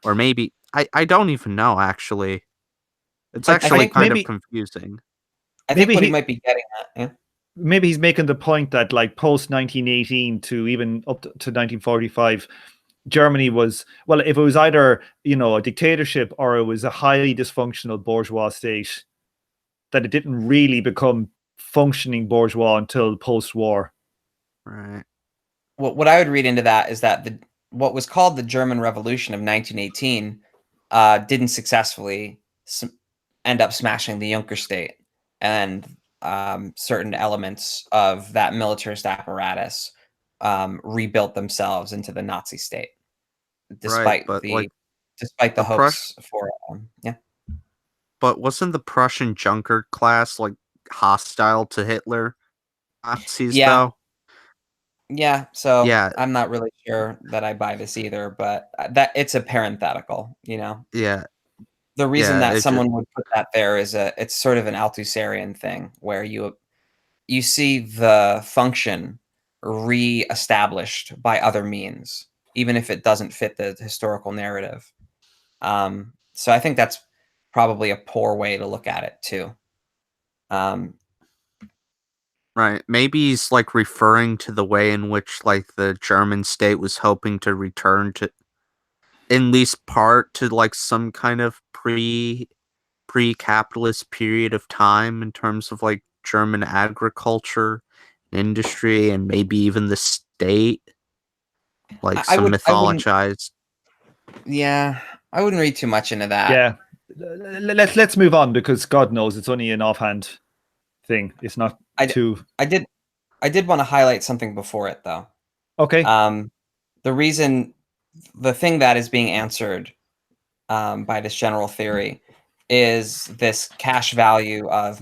or maybe I don't even know. Actually, it's actually think kind of maybe confusing. I think maybe what he he might be getting at, yeah. maybe he's making the point that, like, post 1918 to even up to 1945, Germany was, well, if it was either, a dictatorship or it was a highly dysfunctional bourgeois state, that it didn't really become functioning bourgeois until post-war. Right. What I would read into that is that what was called the German Revolution of 1918 didn't successfully end up smashing the Junker state, and certain elements of that militarist apparatus rebuilt themselves into the Nazi state, Right, despite but the like despite the the hoax for yeah. But wasn't the Prussian Junker class like hostile to Hitler Nazis Yeah, though? yeah. So Yeah, I'm not really sure that I buy this either, but that it's a parenthetical, yeah, The reason yeah. that It just someone would put that there is it's sort of an Althusserian thing where you see the function re-established by other means, even if it doesn't fit the historical narrative. So I think that's probably a poor way to look at it too. right. Maybe he's like referring to the way in which like the German state was hoping to return to, in least part, to like some kind of pre-capitalist period of time in terms of like German agriculture, industry, and maybe even the state, like I some would I wouldn't mythologized. Yeah, I wouldn't read too much into that. Yeah, let's move on, because God knows it's only an offhand thing. It's not I too I did I did want to highlight something before it though. okay. The thing that is being answered by this general theory is this cash value of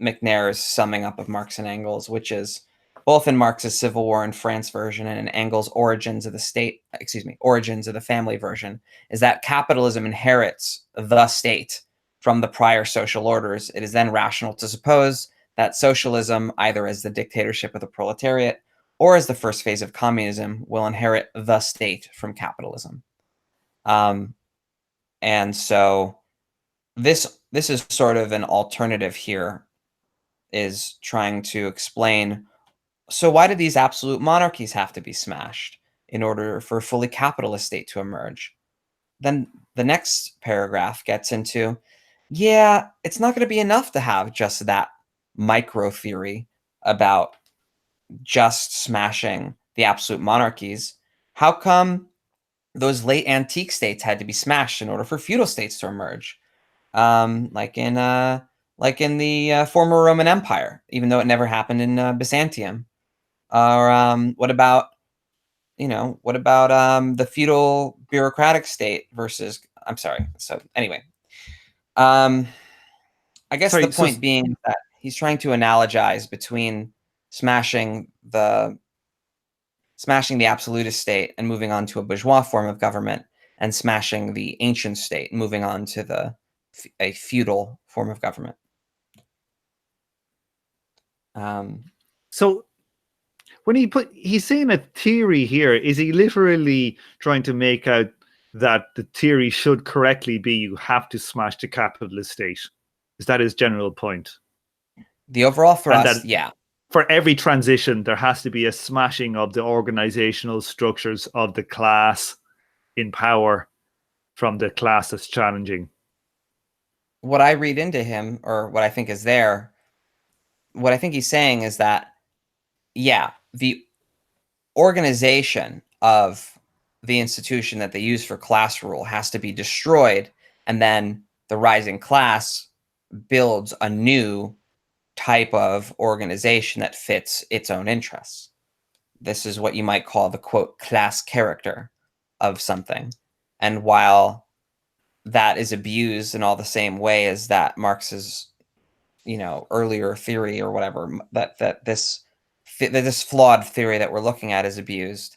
McNair's summing up of Marx and Engels, which is both in Marx's Civil War in France version and in Engels' Origins of the Family version, is that capitalism inherits the state from the prior social orders. It is then rational to suppose that socialism, either as the dictatorship of the proletariat or as the first phase of communism, will inherit the state from capitalism. And so this is sort of an alternative here, is trying to explain, so why do these absolute monarchies have to be smashed in order for a fully capitalist state to emerge? Then the next paragraph gets into, yeah, it's not going to be enough to have just that micro theory about just smashing the absolute monarchies, how come those late antique states had to be smashed in order for feudal states to emerge? Like in the former Roman Empire, even though it never happened in Byzantium. Or what about the feudal bureaucratic state versus? I'm sorry. So anyway, I guess Sorry, the point being that he's trying to analogize between smashing the absolutist state and moving on to a bourgeois form of government, and smashing the ancient state, moving on to a feudal form of government. So when he's saying a theory here, is he literally trying to make out that the theory should correctly be you have to smash the capitalist state? Is that his general point? The overall thrust, yeah. For every transition, there has to be a smashing of the organizational structures of the class in power from the class that's challenging. What I read into him, or what I think is there, what I think he's saying is that, yeah, the organization of the institution that they use for class rule has to be destroyed, and then the rising class builds a new type of organization that fits its own interests. This is what you might call the, quote, class character of something. And while that is abused in all the same way as that Marx's, earlier theory or whatever, that this flawed theory that we're looking at is abused,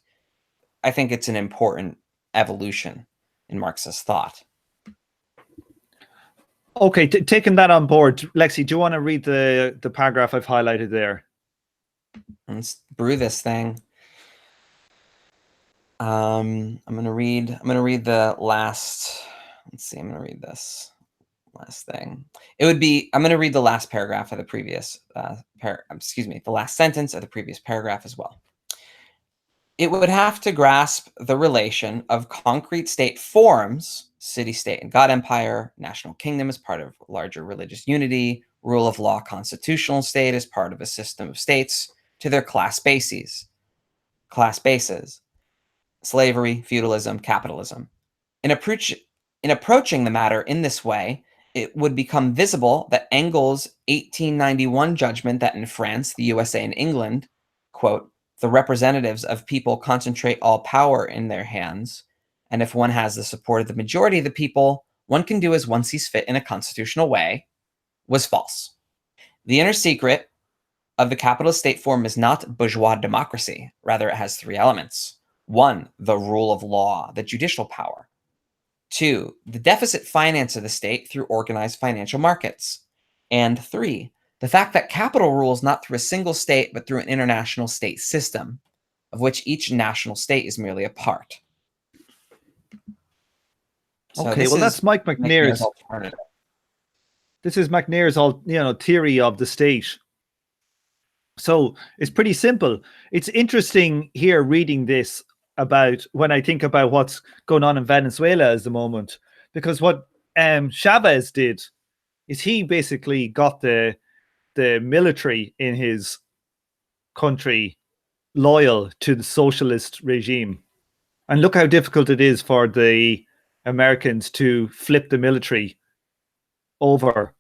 I think it's an important evolution in Marxist thought. Okay, taking that on board, Lexi, do you want to read the paragraph I've highlighted there? Let's brew this thing. I'm gonna read the last. Let's see. I'm gonna read this last thing. I'm gonna read the last paragraph of the previous the last sentence of the previous paragraph as well. It would have to grasp the relation of concrete state forms, city, state, and God empire, national kingdom as part of larger religious unity, rule of law, constitutional state as part of a system of states, to their class bases, slavery, feudalism, capitalism. In approaching the matter in this way, it would become visible that Engels' 1891 judgment that in France, the USA, and England, quote, the representatives of people concentrate all power in their hands, and if one has the support of the majority of the people, one can do as one sees fit in a constitutional way, was false. The inner secret of the capitalist state form is not bourgeois democracy. Rather, it has three elements. 1, the rule of law, the judicial power. 2, the deficit finance of the state through organized financial markets. And 3, the fact that capital rules not through a single state, but through an international state system, of which each national state is merely a part. So okay, well, that's Mike McNair's alternative. This is McNair's theory of the state. So it's pretty simple. It's interesting here reading this about when I think about what's going on in Venezuela at the moment, because what Chavez did is he basically got the military in his country loyal to the socialist regime. And look how difficult it is for the Americans to flip the military over.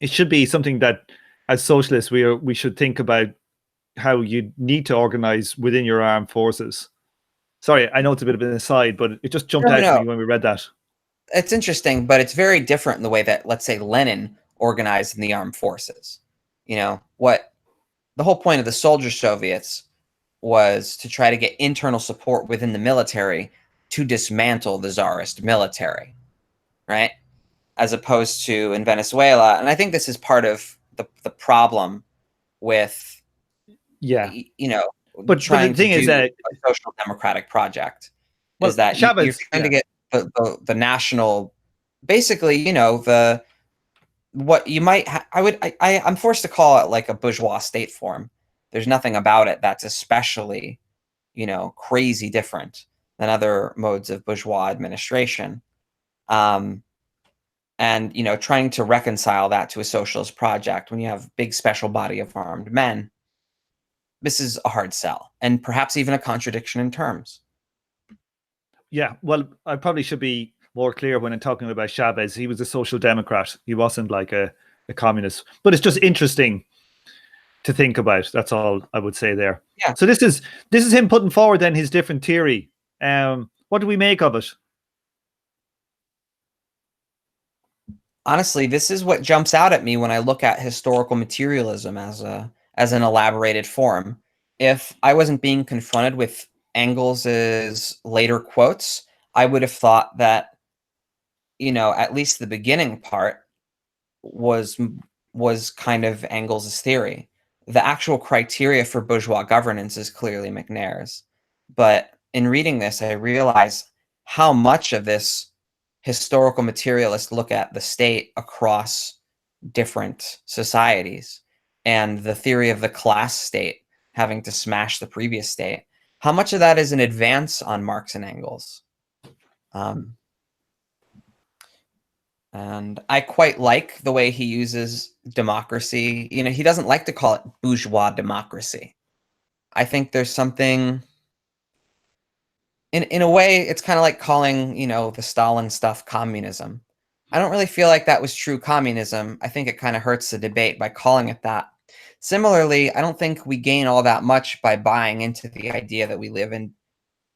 It should be something that, as socialists, we should think about how you need to organize within your armed forces. Sorry, I know it's a bit of an aside, but it just jumped out to me when we read that. It's interesting, but it's very different in the way that, let's say, Lenin organized in the armed forces. What the whole point of the soldier Soviets was to try to get internal support within the military to dismantle the Tsarist military, right? As opposed to in Venezuela. And I think this is part of the problem with, but trying the thing to is do that a social democratic project, well, is that Chavez, you're trying to get the national, basically, what you might I'm forced to call it like a bourgeois state form. There's nothing about it that's especially, crazy different than other modes of bourgeois administration. And, trying to reconcile that to a socialist project when you have big special body of armed men, this is a hard sell, and perhaps even a contradiction in terms. Yeah, well, I probably should be more clear when I'm talking about Chavez. He was a social democrat. He wasn't like a communist. But it's just interesting to think about. That's all I would say there. Yeah. So this is him putting forward then his different theory. What do we make of it? Honestly, this is what jumps out at me when I look at historical materialism as an elaborated form. If I wasn't being confronted with Engels's later quotes, I would have thought that, at least the beginning part was kind of Engels's theory. The actual criteria for bourgeois governance is clearly McNair's. But in reading this, I realize how much of this historical materialist look at the state across different societies and the theory of the class state having to smash the previous state. How much of that is an advance on Marx and Engels? And I quite like the way he uses democracy. He doesn't like to call it bourgeois democracy. I think there's something in a way, it's kind of like calling, the Stalin stuff communism. I don't really feel like that was true communism. I think it kind of hurts the debate by calling it that. Similarly, I don't think we gain all that much by buying into the idea that we live in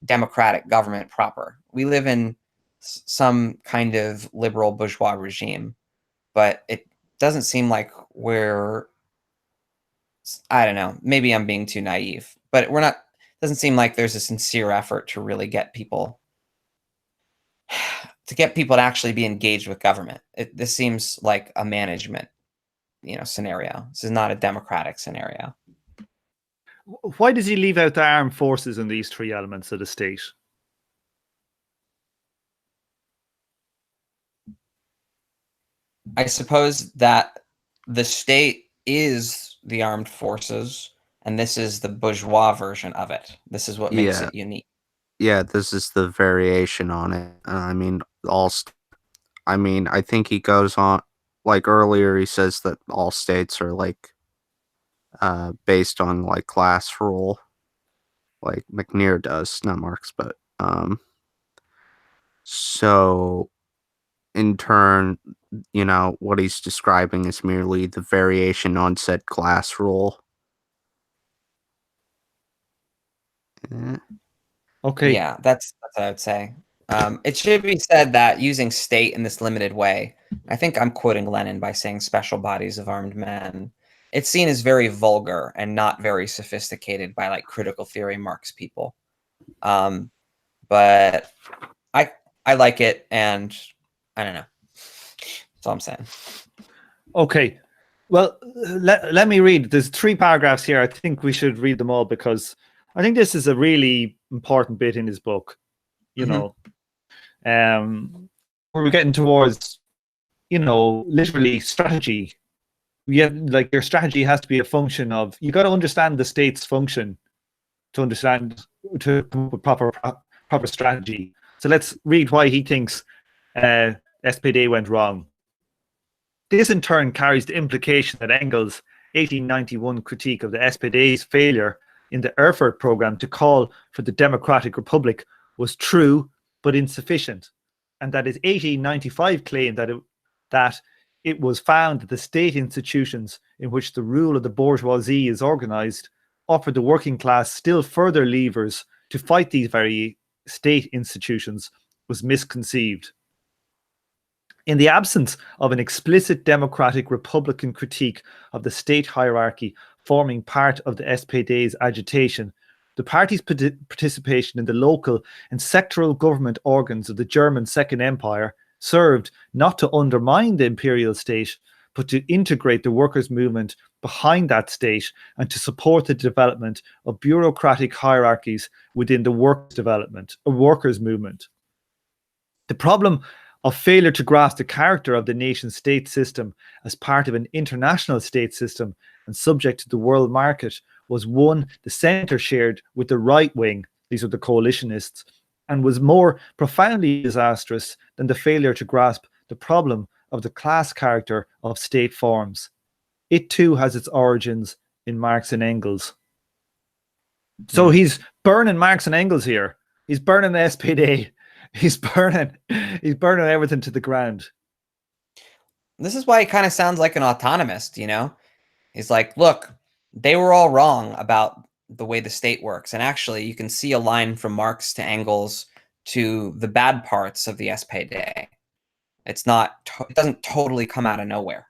democratic government proper. We live in some kind of liberal bourgeois regime, but it doesn't seem like I don't know, maybe I'm being too naive, but doesn't seem like there's a sincere effort to really get people to actually be engaged with government. This seems like a management, scenario. This is not a democratic scenario. Why does he leave out the armed forces in these three elements of the state? I suppose that the state is the armed forces, and this is the bourgeois version of it. This is what makes it unique. Yeah, this is the variation on it. I think he goes on, like earlier he says that all states are like based on like class rule, like McNair does, not Marx, but so in turn, what he's describing is merely the variation on said class rule. Okay. Yeah, that's what I would say. It should be said that using state in this limited way, I think I'm quoting Lenin by saying special bodies of armed men, it's seen as very vulgar and not very sophisticated by like critical theory Marx people. But I like it, and I don't know. That's all I'm saying. Okay. Well, let me read. There's 3 paragraphs here. I think we should read them all because I think this is a really important bit in his book. Where we're getting towards, literally strategy. Like your strategy has to be a function of, you got to understand the state's function to come up with proper strategy. So let's read why he thinks SPD went wrong. This in turn carries the implication that Engels' 1891 critique of the SPD's failure in the Erfurt program to call for the Democratic Republic was true but insufficient, and that his 1895 claim that it was found that the state institutions in which the rule of the bourgeoisie is organized offered the working class still further levers to fight these very state institutions was misconceived. In the absence of an explicit democratic republican critique of the state hierarchy forming part of the SPD's agitation, the party's participation in the local and sectoral government organs of the German Second Empire served not to undermine the imperial state, but to integrate the workers' movement behind that state and to support the development of bureaucratic hierarchies within the workers' movement. The problem of failure to grasp the character of the nation-state system as part of an international state system and subject to the world market was one the centre shared with the right wing, these are the coalitionists, and was more profoundly disastrous than the failure to grasp the problem of the class character of state forms. It too has its origins in Marx and Engels. So he's burning Marx and Engels here. He's burning the SPD. He's burning everything to the ground. This is why he kind of sounds like an autonomist, you know? He's like, look, they were all wrong about the way the state works. And actually, you can see a line from Marx to Engels to the bad parts of the SPD. It's not, it doesn't totally come out of nowhere.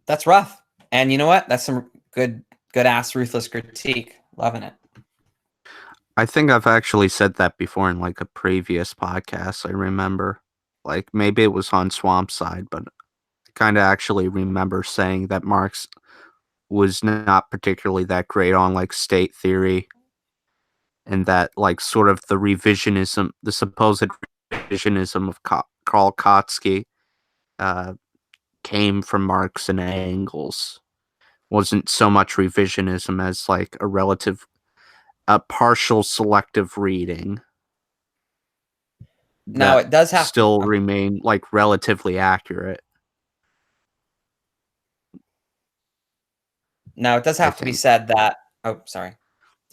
That's rough. And you know what? That's some good ass ruthless critique. Loving it. I think I've actually said that before in like a previous podcast. I remember, like maybe it was on Swamp Side, but I kind of actually remember saying that Marx was not particularly that great on like state theory, and that like sort of the supposed revisionism of Karl Kautsky came from Marx and Engels. Wasn't so much revisionism as like a partial selective reading. Now it does have still remain like relatively accurate. Now it does have to be said that. Oh, sorry.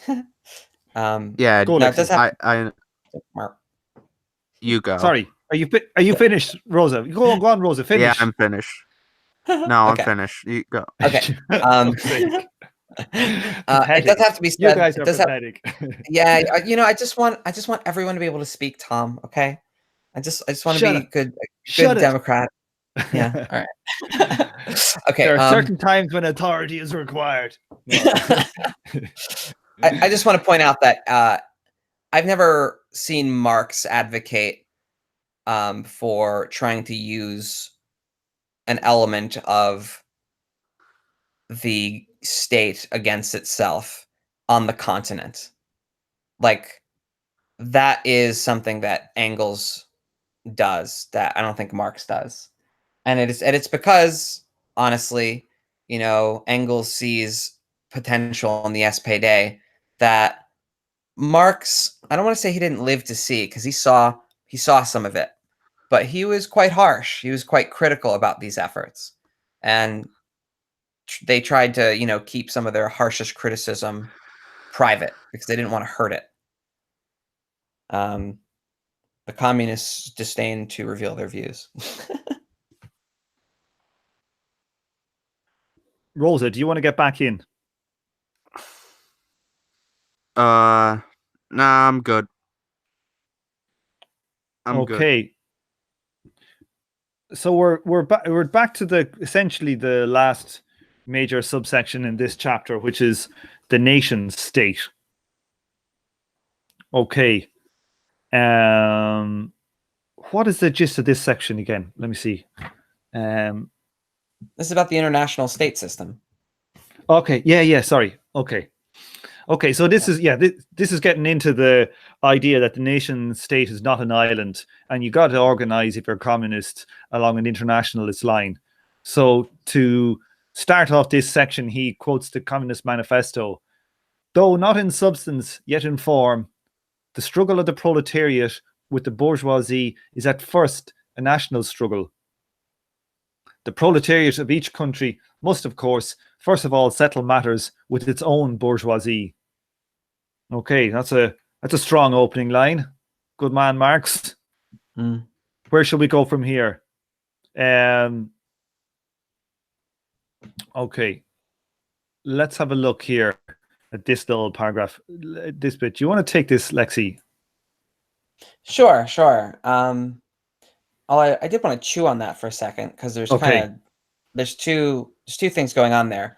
Yeah, go no, it does have. Mark. You go. Sorry, are you finished, Rosa? Go on, Rosa. Finish. Yeah, I'm finished. No, okay. I'm finished. You go. Okay. It does have to be said. You guys are pathetic. Yeah, you know, I just want everyone to be able to speak, Tom. Okay, I just want to be a good Democrat. Yeah. All right. Okay. There are certain times when authority is required. I just want to point out that I've never seen Marx advocate for trying to use an element of the state against itself on the continent. Like, that is something that Engels does that I don't think Marx does. And it's because, honestly, you know, Engels sees potential in the SPD that Marx, I don't want to say he didn't live to see, because he saw some of it, but he was quite harsh. He was quite critical about these efforts. And they tried to, you know, keep some of their harshest criticism private because they didn't want to hurt it. The communists disdained to reveal their views. Rosa, do you want to get back in? Nah, I'm good. Okay. So we're back to essentially the last major subsection in this chapter, which is the nation state. Okay. What is the gist of this section again? Let me see. This is about the international state system. Okay. Yeah. Sorry. Okay. So this is this is getting into the idea that the nation state is not an island, and you got to organize if you're communist along an internationalist line. So to start off this section, he quotes the Communist Manifesto. Though not in substance, yet in form, the struggle of the proletariat with the bourgeoisie is at first a national struggle. The proletariat of each country must, of course, first of all settle matters with its own bourgeoisie. Okay, that's a strong opening line. Good man, Marx. Where shall we go from here? Okay, let's have a look here at this little paragraph. This bit. Do you want to take this, Lexi? Sure. I did want to chew on that for a second because there's there's two things going on there.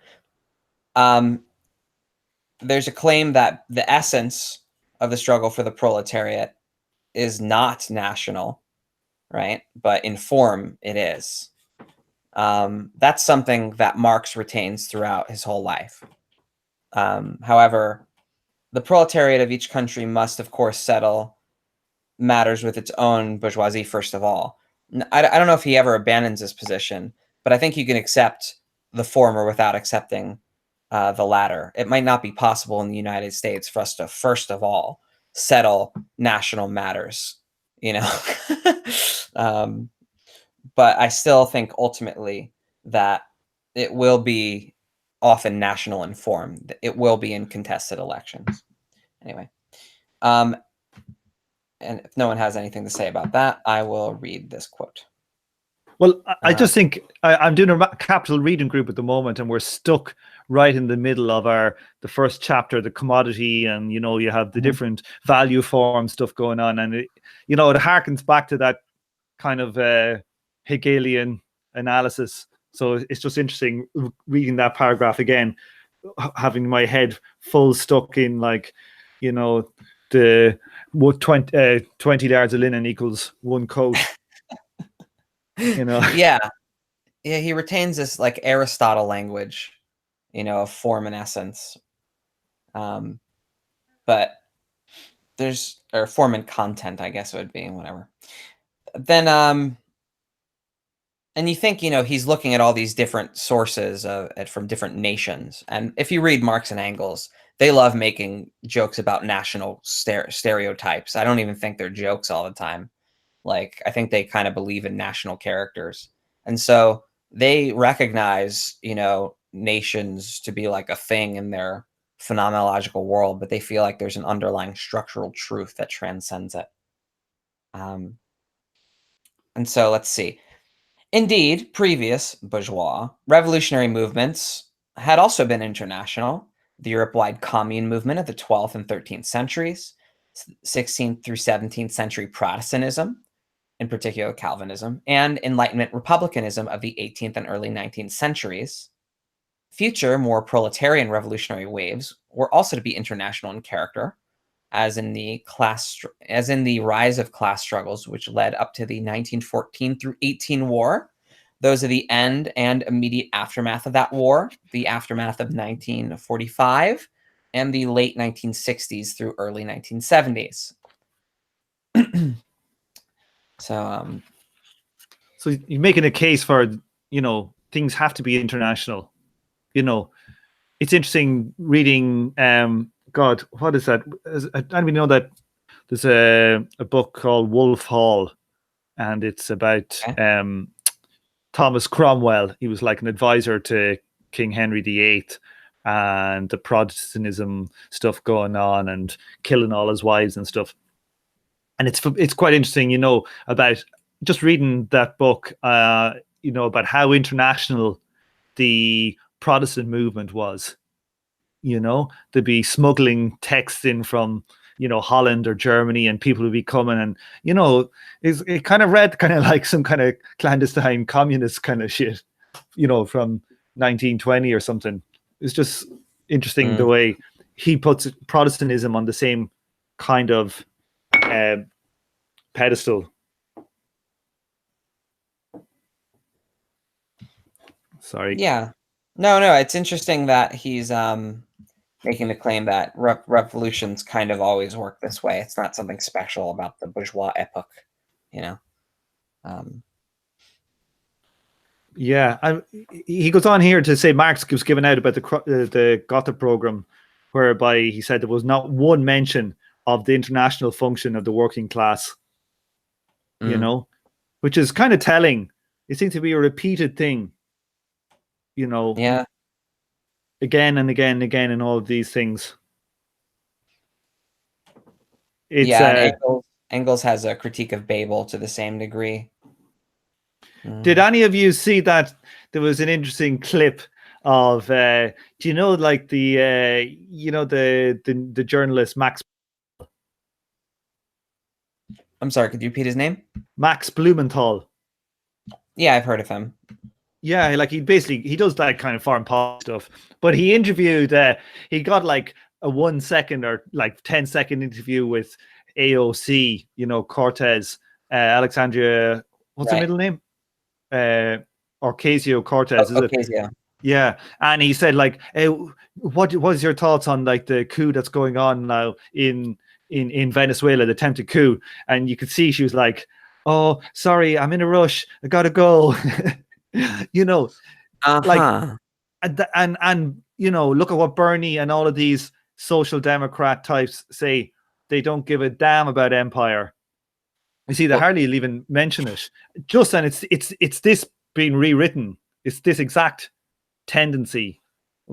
There's a claim that the essence of the struggle for the proletariat is not national, right? But in form, it is. That's something that Marx retains throughout his whole life. However, the proletariat of each country must, of course, settle matters with its own bourgeoisie, first of all. I don't know if he ever abandons this position, but I think you can accept the former without accepting the latter. It might not be possible in the United States for us to, first of all, settle national matters, you know. But I still think ultimately that it will be often national in form. It will be in contested elections. Anyway, and if no one has anything to say about that, I will read this quote. Well, I just think I'm doing a capital reading group at the moment, and we're stuck right in the middle of the first chapter, the commodity, and you have the different value form stuff going on, and it harkens back to that kind of Hegelian analysis. So it's just interesting reading that paragraph again, having my head full stuck in the 20 yards of linen equals one coat. Yeah, he retains this like Aristotle language, of form and essence, but there's or form and content, I guess it would be, whatever. Then and you think he's looking at all these different sources from different nations, and if you read Marx and Engels, they love making jokes about national stereotypes. I don't even think they're jokes all the time. Like, I think they kind of believe in national characters. And so they recognize, nations to be like a thing in their phenomenological world, but they feel like there's an underlying structural truth that transcends it. And so let's see. Indeed, previous bourgeois revolutionary movements had also been international. The Europe-wide commune movement of the 12th and 13th centuries, 16th through 17th century Protestantism, in particular Calvinism, and Enlightenment republicanism of the 18th and early 19th centuries. Future, more proletarian revolutionary waves were also to be international in character, as in the rise of class struggles, which led up to the 1914 through 18 war. Those are the end and immediate aftermath of that war, the aftermath of 1945, and the late 1960s through early 1970s. So you're making a case for, things have to be international. It's interesting reading, God, what is that? I don't even know that there's a book called Wolf Hall, and it's about Thomas Cromwell. He was like an advisor to King Henry VIII, and the Protestantism stuff going on and killing all his wives and stuff. And it's quite interesting, about just reading that book, about how international the Protestant movement was. To be smuggling texts in from, Holland or Germany, and people would be coming, and it kind of read kind of like some kind of clandestine communist kind of shit, from 1920 or something. It's just interesting the way he puts Protestantism on the same kind of pedestal. Sorry. Yeah. No, it's interesting that he's making the claim that revolutions kind of always work this way. It's not something special about the bourgeois epoch, Yeah, he goes on here to say Marx was given out about the Gotha program, whereby he said there was not one mention of the international function of the working class, which is kind of telling. It seems to be a repeated thing, Yeah. again and again and again in all of these things. And Engels has a critique of Babel to the same degree. Did any of you see that there was an interesting clip of do you know, like the the journalist Max? I'm sorry, could you repeat his name? Max Blumenthal. Yeah, I've heard of him. Yeah, like he does that kind of foreign policy stuff. But he interviewed, he got like a 1 second or like 10-second interview with AOC, Cortez, Alexandria, what's her middle name? Ocasio-Cortez, is Ocasio. it? Yeah, and he said like, hey, what is your thoughts on like the coup that's going on now in Venezuela, the attempted coup? And you could see she was like, oh, sorry, I'm in a rush, I gotta go. Like, and look at what Bernie and all of these social democrat types say. They don't give a damn about empire. You see, they hardly even mention it. And it's this being rewritten. It's this exact tendency.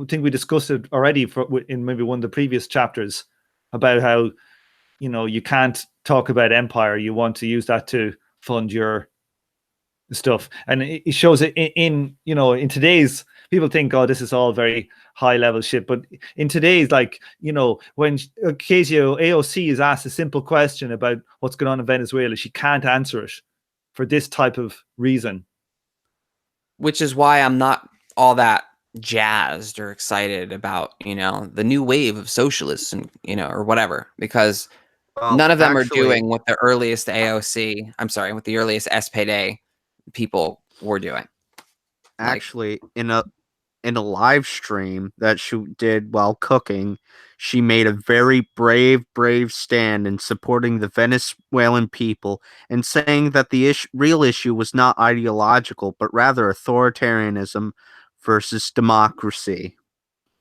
I think we discussed it already in maybe one of the previous chapters about how, you know, you can't talk about empire. You want to use that to fund your stuff. And it shows it in you know, in today's, people think, oh, this is all very high level shit. But in today's, like, you know, when Ocasio AOC is asked a simple question about what's going on in Venezuela, she can't answer it for this type of reason. Which is why I'm not all that jazzed or excited about, you know, the new wave of socialists and, you know, or whatever, because none of them are doing what the earliest AOC, I'm sorry, what the earliest SPD people were doing. Actually, in a live stream that she did while cooking, she made a very brave stand in supporting the Venezuelan people and saying that the real issue was not ideological, but rather authoritarianism versus democracy.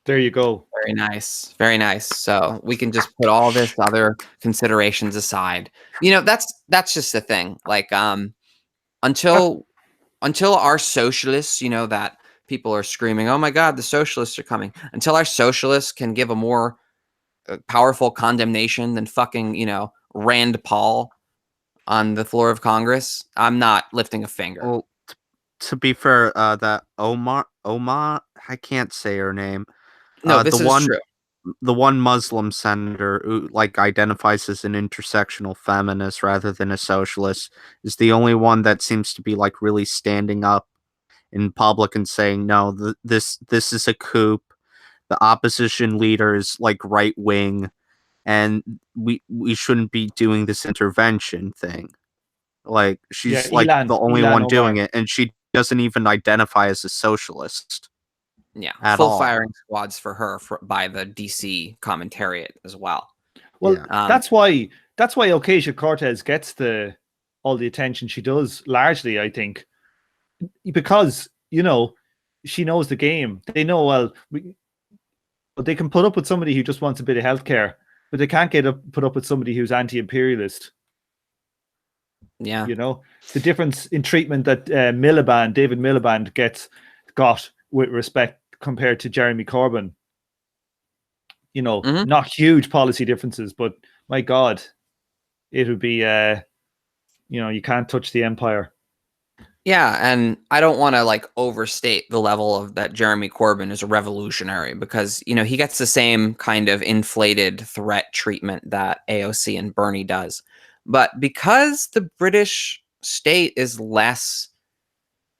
There you go. Very nice. Very nice. So we can just put all this other considerations aside. You know, that's just the thing. Like, until our socialists, you know, that people are screaming, oh my God, the socialists are coming. Until our socialists can give a more powerful condemnation than fucking, you know, Rand Paul on the floor of Congress, I'm not lifting a finger. Well, to be fair, that Oma, I can't say her name. No, this is true. The one Muslim senator who like identifies as an intersectional feminist rather than a socialist is the only one that seems to be like really standing up in public and saying, no, this is a coup. The opposition leader is like right wing, and we shouldn't be doing this intervention thing. Like, she's like the only one doing it, and she doesn't even identify as a socialist. Yeah, full firing squads for her by the DC commentariat as well. Well, yeah. That's why Ocasio-Cortez gets all the attention she does, largely, I think, because, you know, she knows the game. They know, well, but they can put up with somebody who just wants a bit of healthcare, but they can't put up with somebody who's anti-imperialist. Yeah, you know, the difference in treatment that David Miliband got with respect compared to Jeremy Corbyn. You know, not huge policy differences, but my God, it would be, you know, you can't touch the empire. Yeah, and I don't want to like overstate the level of that Jeremy Corbyn is a revolutionary, because, you know, he gets the same kind of inflated threat treatment that AOC and Bernie does. But because the British state is less,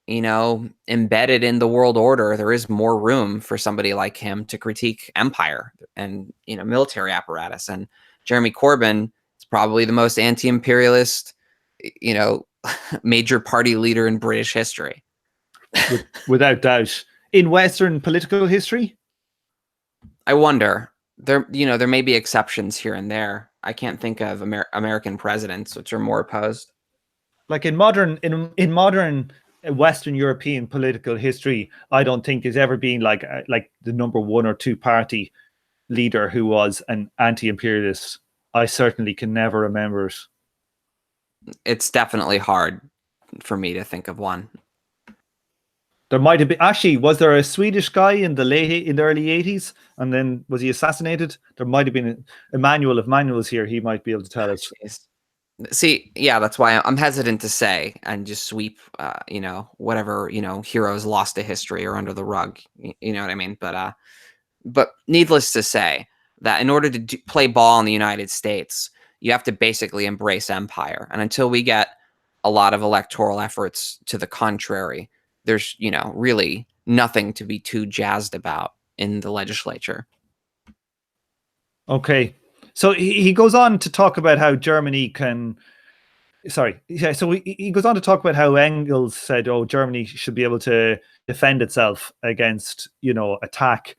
you know, embedded in the world order, there is more room for somebody like him to critique empire and, you know, military apparatus. And Jeremy Corbyn is probably the most anti-imperialist, you know, major party leader in British history. Without doubt. In Western political history? I wonder. There may be exceptions here and there. I can't think of American presidents which are more opposed. Like in modern Western European political history, I don't think there's ever been like the number 1 or 2 party leader who was an anti-imperialist. I certainly can never remember it. It's definitely hard for me to think of one. There might have been, actually, was there a Swedish guy in the early 80s, and then was he assassinated? There might have been Emmanuel. If Manuel's here, he might be able to tell us. See, yeah, that's why I'm hesitant to say and just sweep, you know, whatever, you know, heroes lost to history or under the rug. You know what I mean? But needless to say that in order to play ball in the United States, you have to basically embrace empire. And until we get a lot of electoral efforts to the contrary, there's, you know, really nothing to be too jazzed about in the legislature. Okay. So he goes on to talk about how Germany can... Sorry. Yeah, so he goes on to talk about how Engels said, oh, Germany should be able to defend itself against, you know, attack.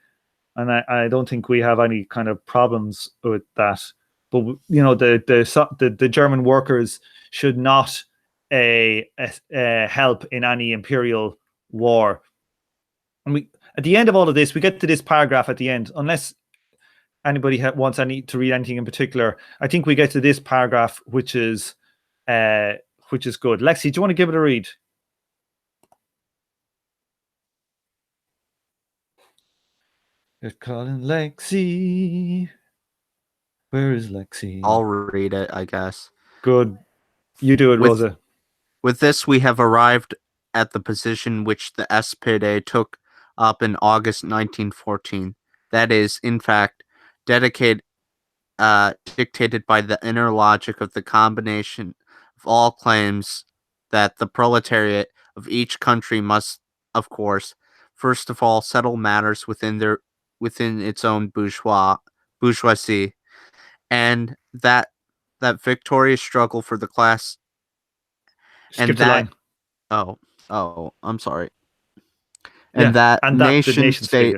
And I don't think we have any kind of problems with that. But, you know, the German workers should not help in any imperial war. And at the end of all of this, we get to this paragraph at the end, unless anybody wants to read anything in particular. I think we get to this paragraph, which is good. Lexi, do you want to give it a read? They're calling Lexi. Where is Lexi? I'll read it, I guess. Good. You do it, Rosa. With this, we have arrived at the position which the SPD took up in August 1914. That is, in fact, dictated by the inner logic of the combination of all claims that the proletariat of each country must, of course, first of all settle matters within its own bourgeoisie, and that victorious struggle for the class and Skipped a line. I'm sorry. Yeah, And that and that the nation state.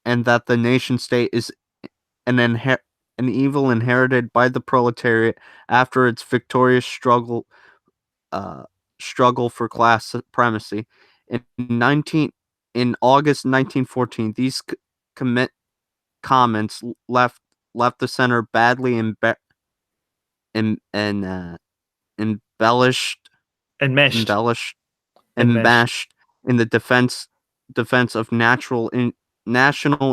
the nation state is an evil inherited by the proletariat after its victorious struggle for class supremacy. In August 1914, these comments left the center badly embellished Enmeshed. enmeshed in the defense of national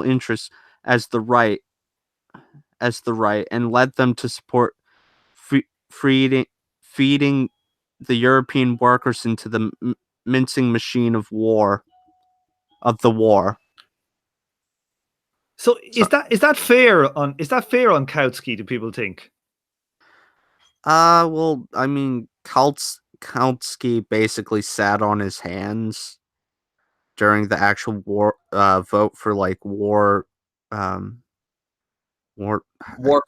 interests as the right, and led them to support feeding the European workers into the mincing machine of the war. So is that fair on Kautsky, do people think? Well, I mean, Kautsky basically sat on his hands during the actual war vote for like war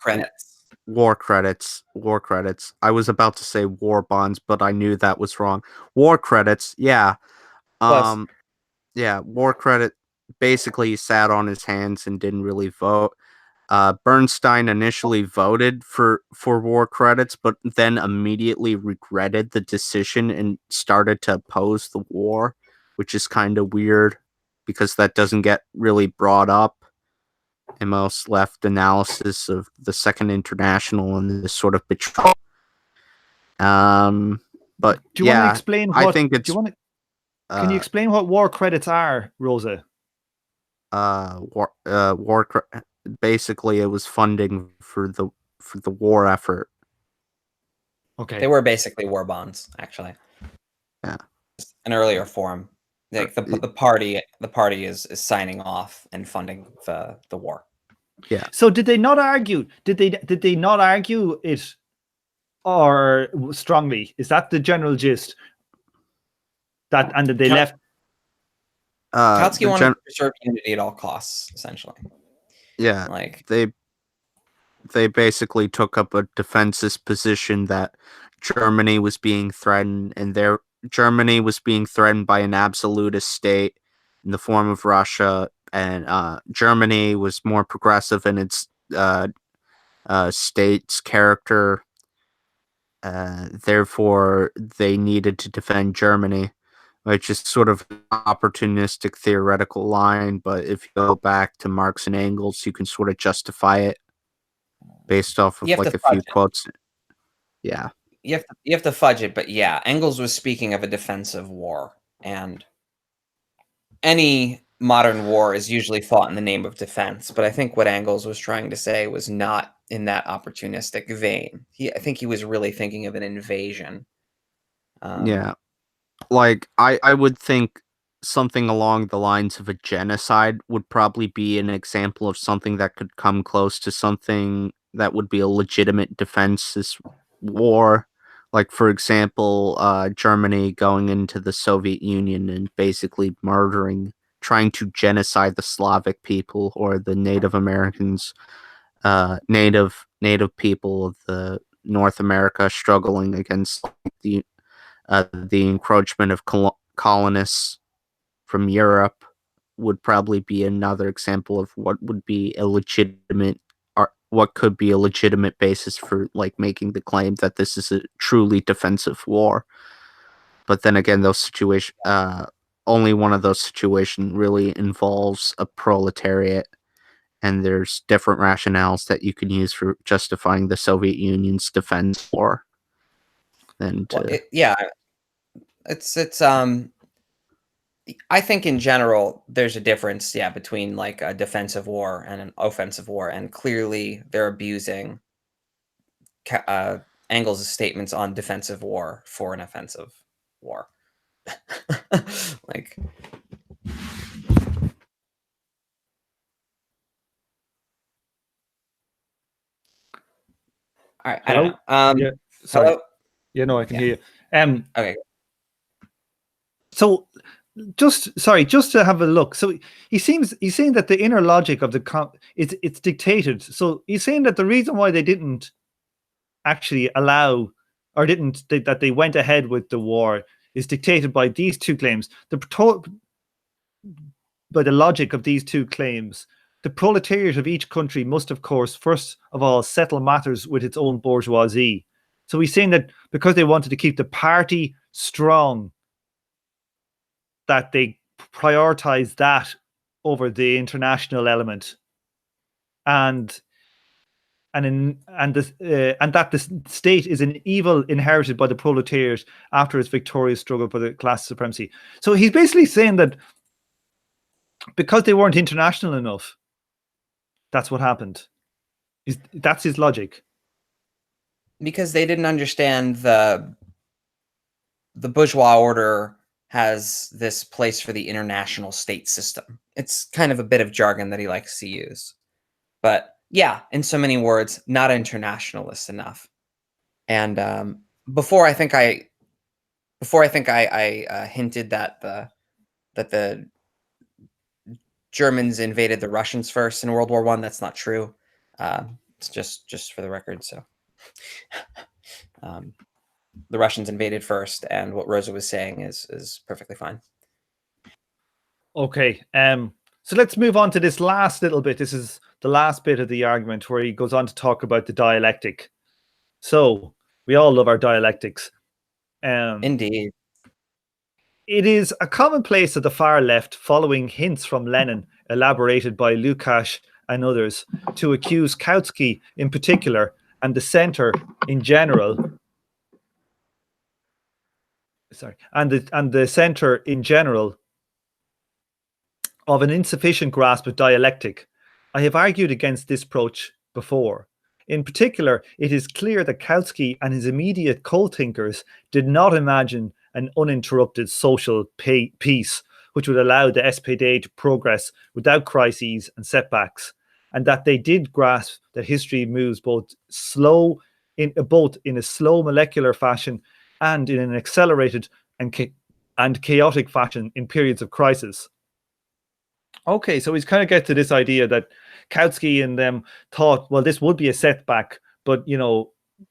credits. War credits. I was about to say war bonds, but I knew that was wrong. War credits, yeah. Plus, Yeah, war credit basically sat on his hands and didn't really vote. Bernstein initially voted for war credits, but then immediately regretted the decision and started to oppose the war, which is kind of weird because that doesn't get really brought up in most left analysis of the Second International and this sort of betrayal. But do you want to explain what I think it's. Can you explain what war credits are, Rosa? Basically it was funding for the war effort. Okay. They were basically war bonds, actually. Yeah. An earlier form. Like the party is signing off and funding the war. Yeah. So did they not argue? Did they not argue it or strongly? Is that the general gist? And did they left? Kautsky wanted to preserve unity at all costs, essentially. Yeah, like they basically took up a defensive position that Germany was being threatened, and Germany was being threatened by an absolutist state in the form of Russia, and Germany was more progressive in its state's character. Therefore, they needed to defend Germany, which is sort of an opportunistic theoretical line, but if you go back to Marx and Engels, you can sort of justify it based off of like a few quotes. Yeah. You have to fudge it, but yeah, Engels was speaking of a defensive war, and any modern war is usually fought in the name of defense, but I think what Engels was trying to say was not in that opportunistic vein. I think he was really thinking of an invasion. Yeah. Like, I would think something along the lines of a genocide would probably be an example of something that could come close to something that would be a legitimate defense war. Like, for example, Germany going into the Soviet Union and basically trying to genocide the Slavic people or the Native Americans, native people of the North America struggling against the encroachment of colonists from Europe would probably be another example of what would be a legitimate, or what could be a legitimate basis for like making the claim that this is a truly defensive war. But then again, those situations, only one of those situations really involves a proletariat, and there's different rationales that you can use for justifying the Soviet Union's defense war. And I I think in general, there's a difference, yeah, between like a defensive war and an offensive war, and clearly they're abusing Engels' statements on defensive war for an offensive war. Like, all right, I don't know. Yeah, sorry. Hello? Yeah, no, I can Yeah. hear you. Okay. So just to have a look. So he's saying that the inner logic of the it's dictated. So he's saying that the reason why they didn't actually allow or that they went ahead with the war is dictated by these two claims. By the logic of these two claims, the proletariat of each country must, of course, first of all, settle matters with its own bourgeoisie. So he's saying that because they wanted to keep the party strong, that they prioritize that over the international element, and that the state is an evil inherited by the proletariat after its victorious struggle for the class supremacy. So he's basically saying that because they weren't international enough, that's what happened. That's his logic. Because they didn't understand the bourgeois order has this place for the international state system. It's kind of a bit of jargon that he likes to use. But yeah, in so many words, not internationalist enough. And before I think I hinted that the Germans invaded the Russians first in World War I. That's not true. It's just for the record. So the Russians invaded first, and what Rosa was saying is perfectly fine. Okay. So let's move on to this last little bit. This is the last bit of the argument where he goes on to talk about the dialectic. So we all love our dialectics. Indeed. It is a commonplace of the far left, following hints from Lenin, elaborated by Lukács and others, to accuse Kautsky in particular and the center in general. And the center in general of an insufficient grasp of dialectic. I have argued against this approach before. In particular, it is clear that Kautsky and his immediate co-thinkers did not imagine an uninterrupted social peace, which would allow the SPD to progress without crises and setbacks, and that they did grasp that history moves both in a slow molecular fashion and in an accelerated and chaotic fashion in periods of crisis. Okay, so he's kind of get to this idea that Kautsky and them thought, well, this would be a setback, but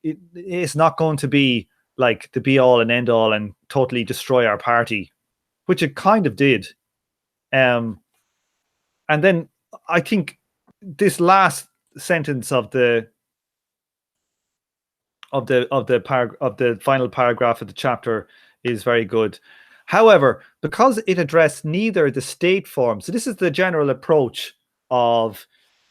it's not going to be like the be all and end all and totally destroy our party, which it kind of did. And then I think this last sentence of the final paragraph of the chapter is very good. However, because it addressed neither the state form, so this is the general approach of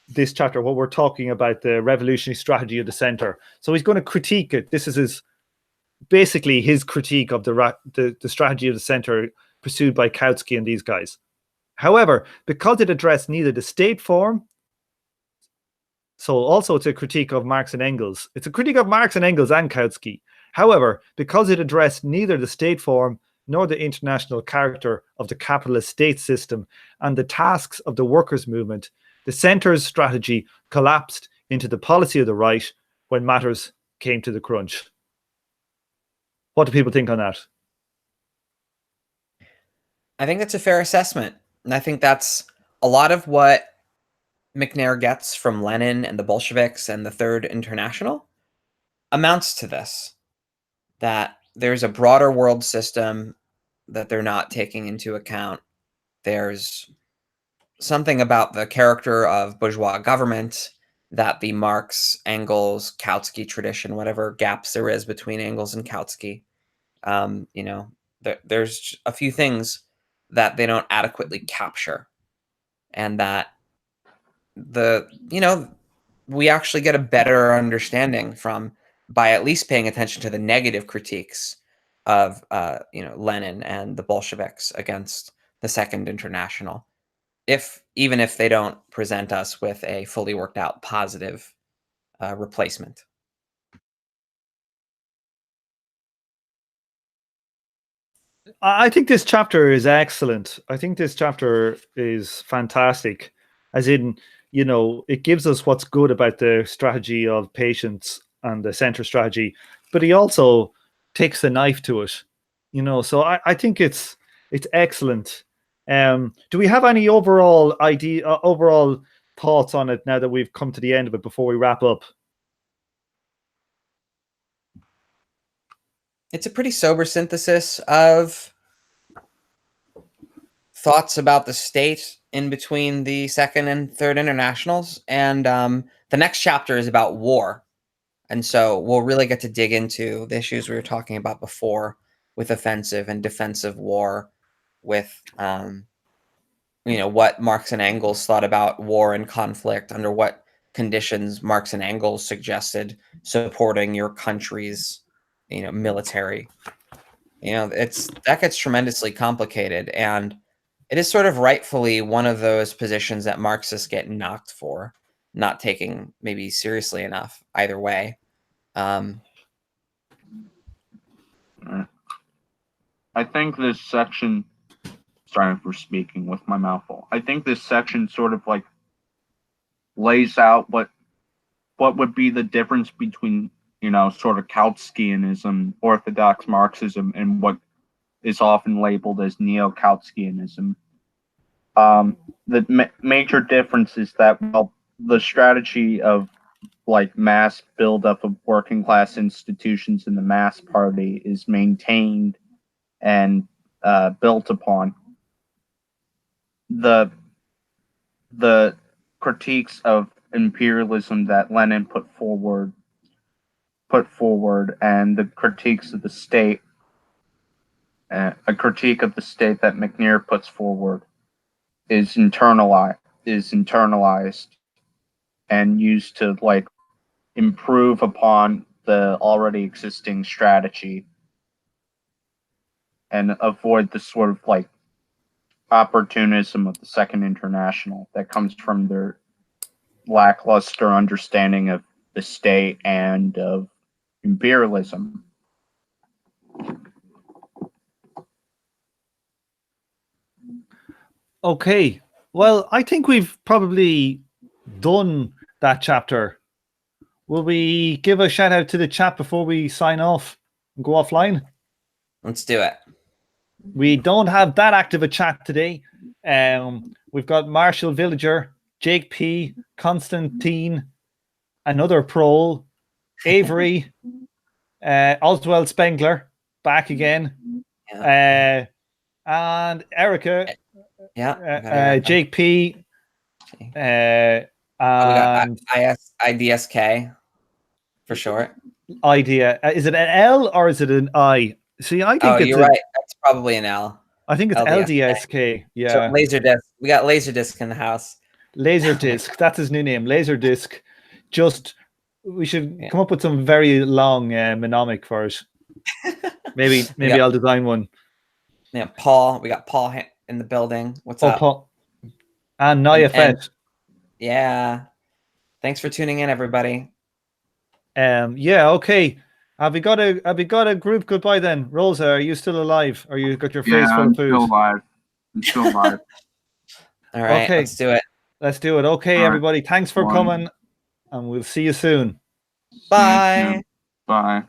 this chapter, what we're talking about, the revolutionary strategy of the center. So he's going to critique it. This is basically his critique of the strategy of the center pursued by Kautsky and these guys. However, because it addressed neither the state form, so also it's a critique of Marx and Engels. It's a critique of Marx and Engels and Kautsky. However, because it addressed neither the state form nor the international character of the capitalist state system and the tasks of the workers' movement, the centre's strategy collapsed into the policy of the right when matters came to the crunch. What do people think on that? I think that's a fair assessment. And I think that's a lot of what McNair gets from Lenin and the Bolsheviks and the Third International amounts to this, that there's a broader world system that they're not taking into account. There's something about the character of bourgeois government that the Marx, Engels, Kautsky tradition, whatever gaps there is between Engels and Kautsky, there's a few things that they don't adequately capture, and that we actually get a better understanding by at least paying attention to the negative critiques of Lenin and the Bolsheviks against the Second International, even if they don't present us with a fully worked out positive replacement. I think this chapter is excellent. I think this chapter is fantastic, as in, it gives us what's good about the strategy of patience and the center strategy, but he also takes the knife to it, So I think it's excellent. Do we have any overall thoughts on it now that we've come to the end of it before we wrap up? It's a pretty sober synthesis of thoughts about the state in between the Second and Third Internationals. And the next chapter is about war. And so we'll really get to dig into the issues we were talking about before with offensive and defensive war, with what Marx and Engels thought about war and conflict, under what conditions Marx and Engels suggested supporting your country's military. That gets tremendously complicated, and it is sort of rightfully one of those positions that Marxists get knocked for, not taking maybe seriously enough either way. I think this section, sorry for speaking with my mouth full. I think this section sort of like lays out what would be the difference between, sort of Kautskyism, orthodox Marxism, and what is often labeled as neo-Kautskyism. The major difference is that, well, the strategy of like mass buildup of working class institutions in the mass party is maintained and built upon. The critiques of imperialism that Lenin put forward, and the critiques of the state, a critique of the state that McNair puts forward, is internalized and used to like improve upon the already existing strategy and avoid the sort of like opportunism of the Second International that comes from their lackluster understanding of the state and of imperialism. Okay. Well, I think we've probably done that chapter. Will we give a shout out to the chat before we sign off and go offline? Let's do it. We don't have that active a chat today. We've got Marshall Villager, Jake P, Constantine, another Prole, Avery, Oswald Spengler, back again, Yeah. and Erica, Jake P, we got IDSK for short. Idea. Is it an L or is it an I? See, I think you're right. That's probably an L. I think it's LDSK. Yeah. So Laserdisc. We got Laserdisc in the house. Laserdisc. That's his new name. Laserdisc. We should come up with some very long mnemonic for it. Maybe I'll design one. Yeah, Paul. We got Paul in the building. What's up? Paul. And Naya Fett. Yeah. Thanks for tuning in, everybody. Yeah, okay. Have we got a group goodbye then? Rosa, are you still alive? Or you got your face full of food? I'm still alive. All right, okay. Let's do it. Let's do it. Okay, all everybody. Right. Thanks for coming, and we'll see you soon. Bye. Bye.